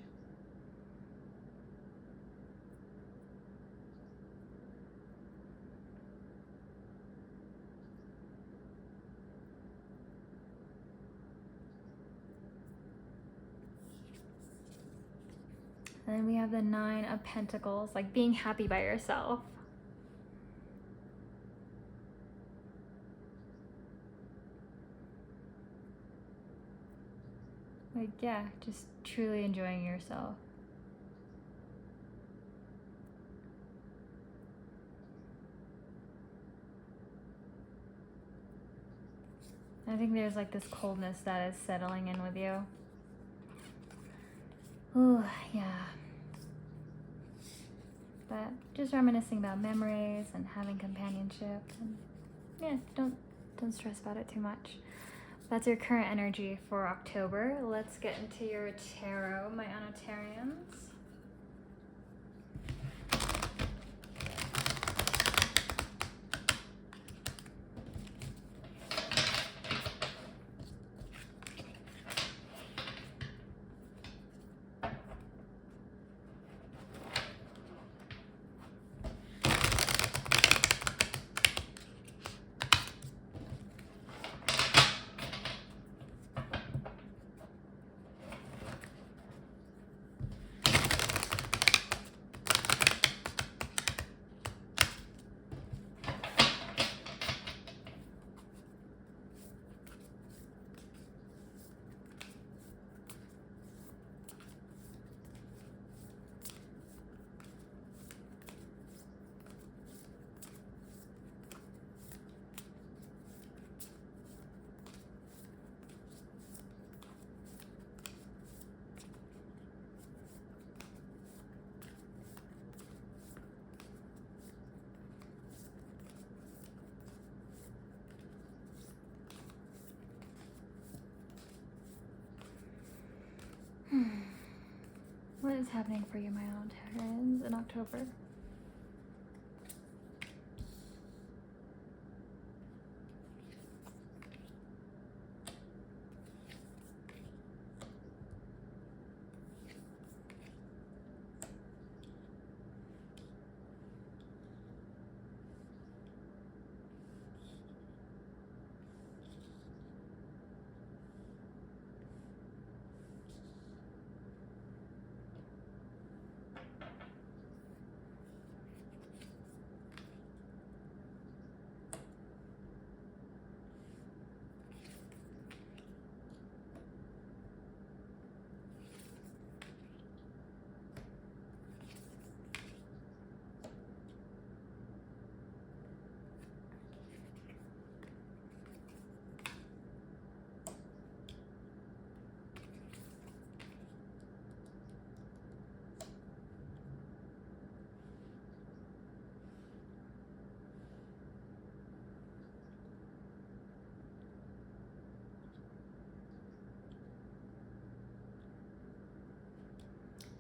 And then we have the Nine of Pentacles, like being happy by yourself. Like, yeah, just truly enjoying yourself. I think there's like this coldness that is settling in with you. Oh, yeah. But just reminiscing about memories and having companionship. And yeah, don't stress about it too much. That's your current energy for October. Let's get into your tarot, my Anotarians. What is happening for you, my Mountains, in October?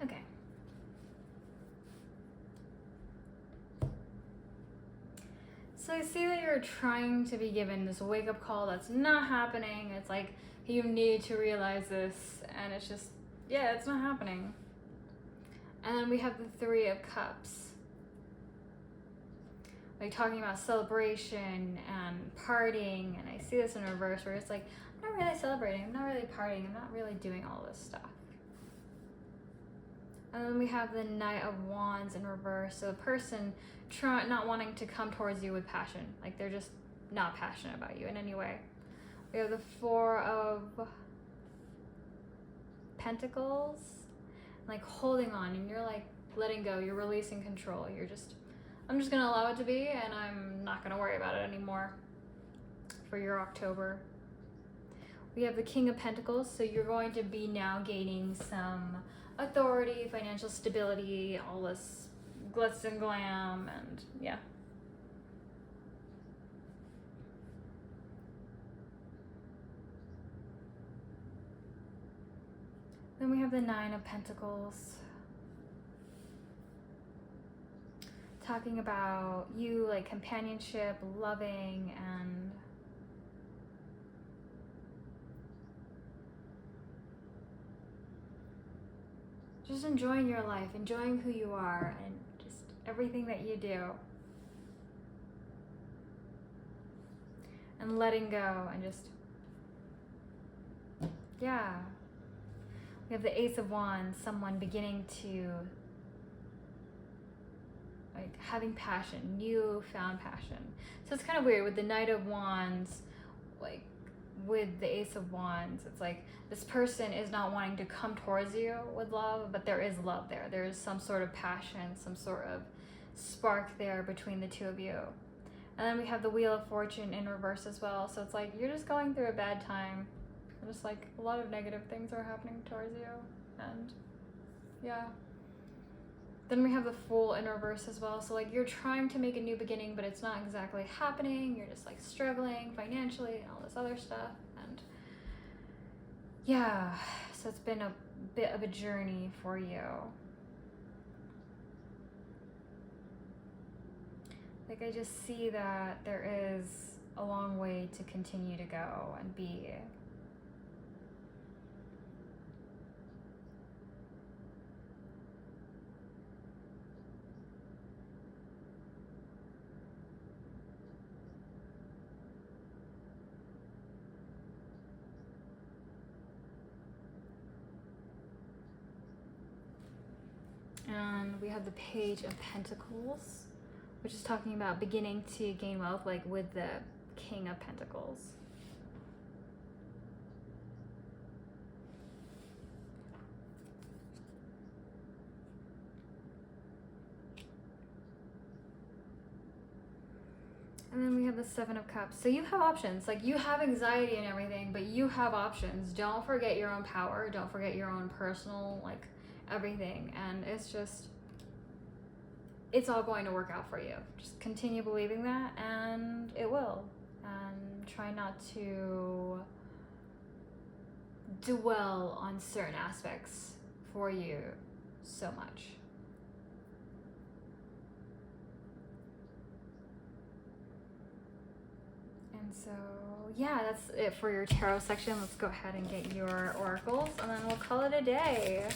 Okay. So I see that you're trying to be given this wake-up call that's not happening. It's like you need to realize this, and it's just, yeah, it's not happening. And then we have the Three of Cups. Like talking about celebration and partying, and I see this in reverse where it's like, I'm not really celebrating, I'm not really partying, I'm not really doing all this stuff. And then we have the Knight of Wands in reverse. So the person not wanting to come towards you with passion. Like they're just not passionate about you in any way. We have the Four of Pentacles. Like holding on, and you're like letting go. You're releasing control. You're just, I'm just going to allow it to be, and I'm not going to worry about it anymore for your October. We have the King of Pentacles. So you're going to be now gaining some authority, financial stability, all this glitz and glam, and yeah. Then we have the Nine of Pentacles. Talking about you, like companionship, loving, and just enjoying your life, enjoying who you are, and just everything that you do. And letting go, and just, yeah. We have the Ace of Wands, someone beginning to, like, having passion, newfound passion. So it's kind of weird with the Knight of Wands, like, with the Ace of Wands, it's like this person is not wanting to come towards you with love, but there is love there. There is some sort of passion, some sort of spark there between the two of you. And then we have the Wheel of Fortune in reverse as well. So it's like you're just going through a bad time. Just like a lot of negative things are happening towards you. And yeah. Then we have the Fool in reverse as well. So like you're trying to make a new beginning, but it's not exactly happening. You're just like struggling financially and all this other stuff. And yeah, so it's been a bit of a journey for you. Like I just see that there is a long way to continue to go and be. And we have the Page of Pentacles, which is talking about beginning to gain wealth, like with the King of Pentacles. And then we have the Seven of Cups. So you have options. Like you have anxiety and everything, but you have options. Don't forget your own power. Don't forget your own personal, like, everything. And it's just, it's all going to work out for you. Just continue believing that, and it will. And try not to dwell on certain aspects for you so much. And so, yeah, that's it for your tarot section. Let's go ahead and get your oracles, and then we'll call it a day.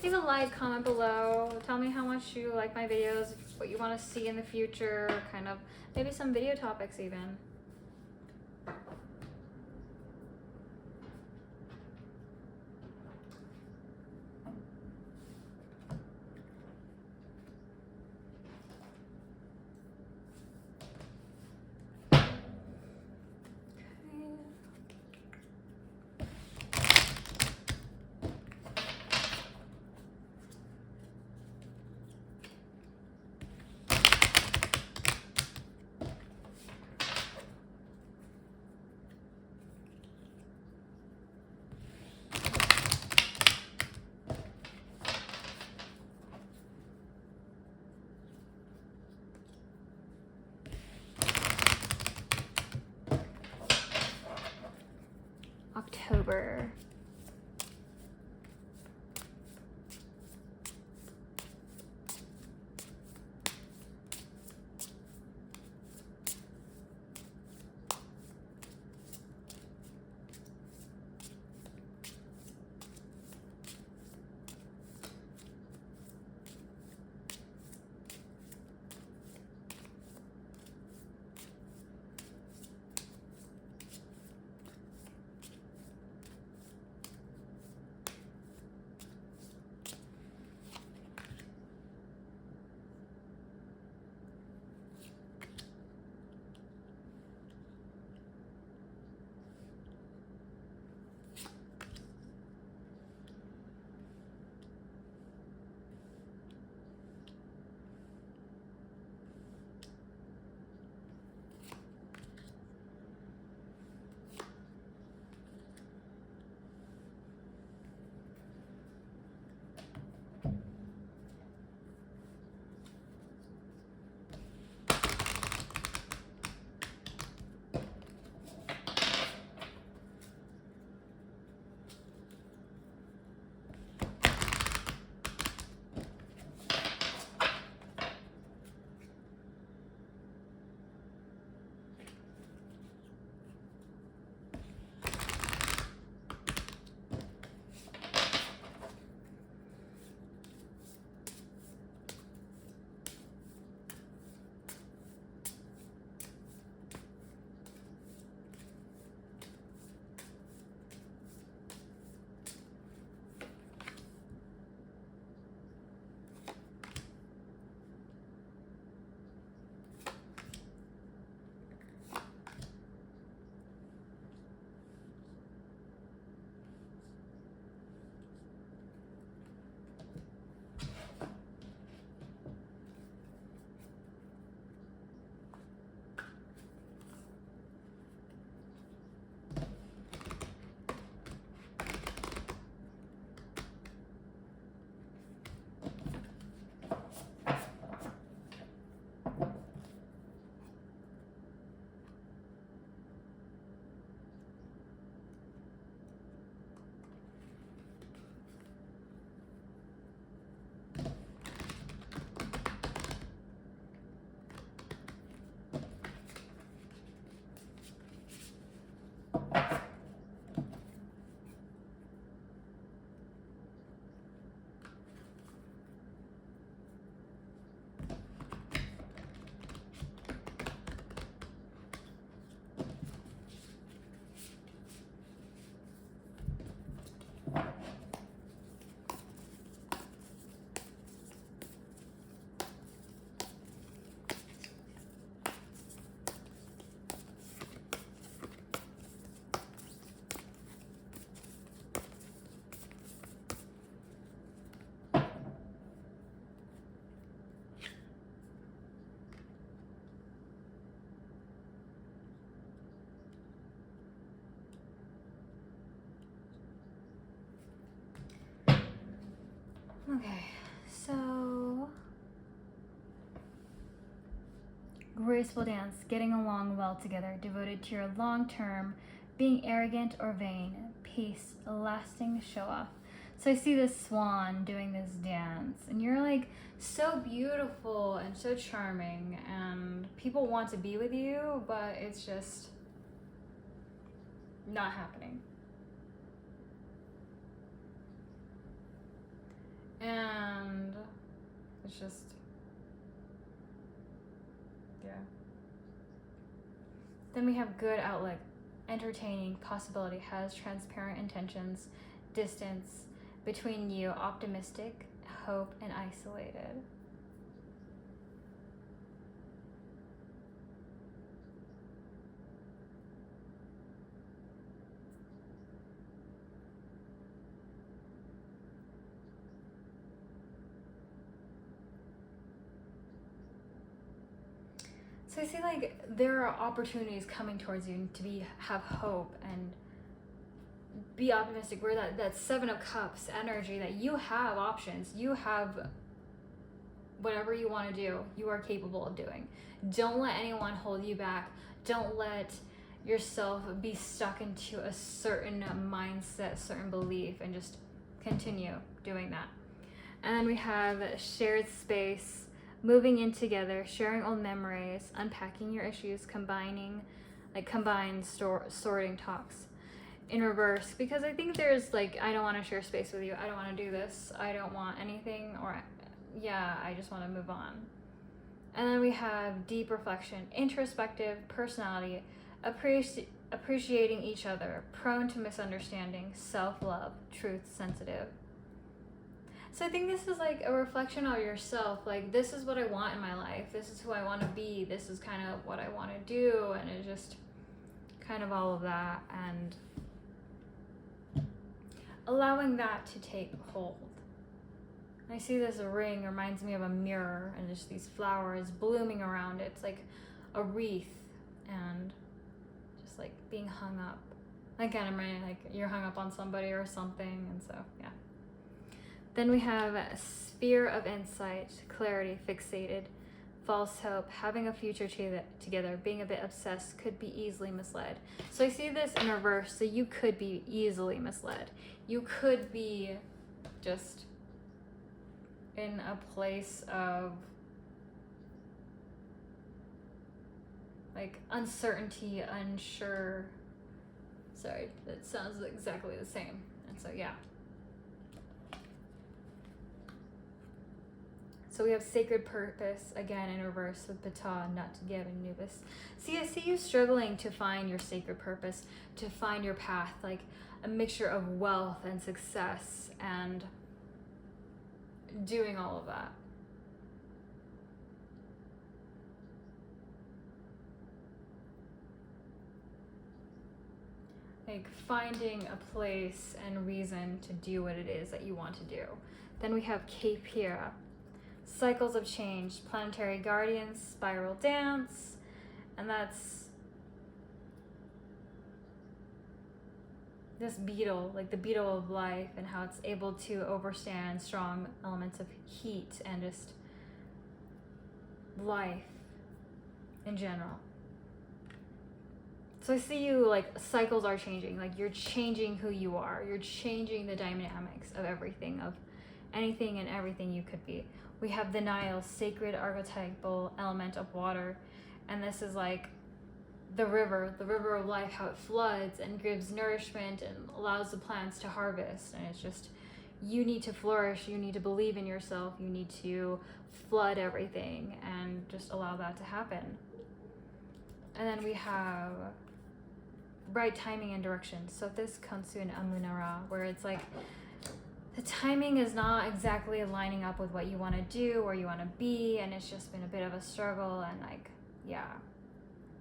Leave a like, comment below. Tell me how much you like my videos, what you want to see in the future, kind of maybe some video topics even. October. Okay, so graceful dance, getting along well together, devoted to your long term, being arrogant or vain, peace, a lasting show off. So I see this swan doing this dance, and you're like so beautiful and so charming, and people want to be with you, but it's just not happening. And it's just, yeah. Then we have good outlook, entertaining, possibility, has transparent intentions, distance between you, optimistic, hope, and isolated. So I see like there are opportunities coming towards you to have hope and be optimistic. We're that 7 of Cups energy that you have options. You have whatever you want to do, you are capable of doing. Don't let anyone hold you back. Don't let yourself be stuck into a certain mindset, certain belief, and just continue doing that. And then we have shared space, moving in together, sharing old memories, unpacking your issues, combined sorting talks. In reverse, because I think there's like, I don't want to share space with you, I don't want to do this, I don't want anything, or yeah, I just want to move on. And then we have deep reflection, introspective, personality, appreciating each other, prone to misunderstanding, self-love, truth sensitive. So I think this is like a reflection of yourself. Like, this is what I want in my life. This is who I want to be. This is kind of what I want to do. And it's just kind of all of that. And allowing that to take hold. I see this ring reminds me of a mirror and just these flowers blooming around it. It's like a wreath and just like being hung up. Like, kind of reminding, like you're hung up on somebody or something. And so, yeah. Then we have a sphere of insight, clarity, fixated, false hope, having a future together, being a bit obsessed, could be easily misled. So I see this in reverse, so you could be easily misled. You could be just in a place of like uncertainty, unsure. Sorry, that sounds exactly the same. And so, yeah. So we have sacred purpose, again in reverse with Ptah, not to give, and Anubis. See, I see you struggling to find your sacred purpose, to find your path, like a mixture of wealth and success and doing all of that. Like finding a place and reason to do what it is that you want to do. Then we have Kepira. Cycles of change, planetary guardians, spiral dance, and that's this beetle, like the beetle of life, and how it's able to overstand strong elements of heat and just life in general. So I see you like cycles are changing, like you're changing who you are, you're changing the dynamics of everything, of anything and everything you could be. We have the Nile, sacred archetypal element of water, and this is like the river of life, how it floods and gives nourishment and allows the plants to harvest. And it's just, you need to flourish, you need to believe in yourself, you need to flood everything and just allow that to happen. And then we have right timing and direction. So this Kansu and Amunara, where it's like the timing is not exactly lining up with what you want to do or you want to be, and it's just been a bit of a struggle, and like, yeah.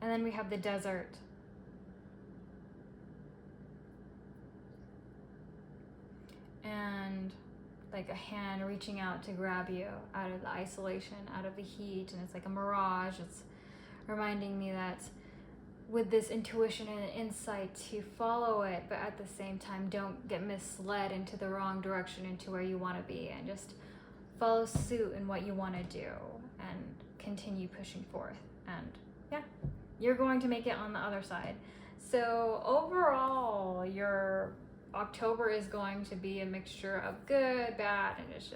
And then we have the desert. And like a hand reaching out to grab you out of the isolation, out of the heat, and it's like a mirage. It's reminding me that with this intuition and insight to follow it, but at the same time don't get misled into the wrong direction, into where you want to be, and just follow suit in what you want to do and continue pushing forth. And yeah, you're going to make it on the other side. So overall, you're October is going to be a mixture of good, bad, and it's just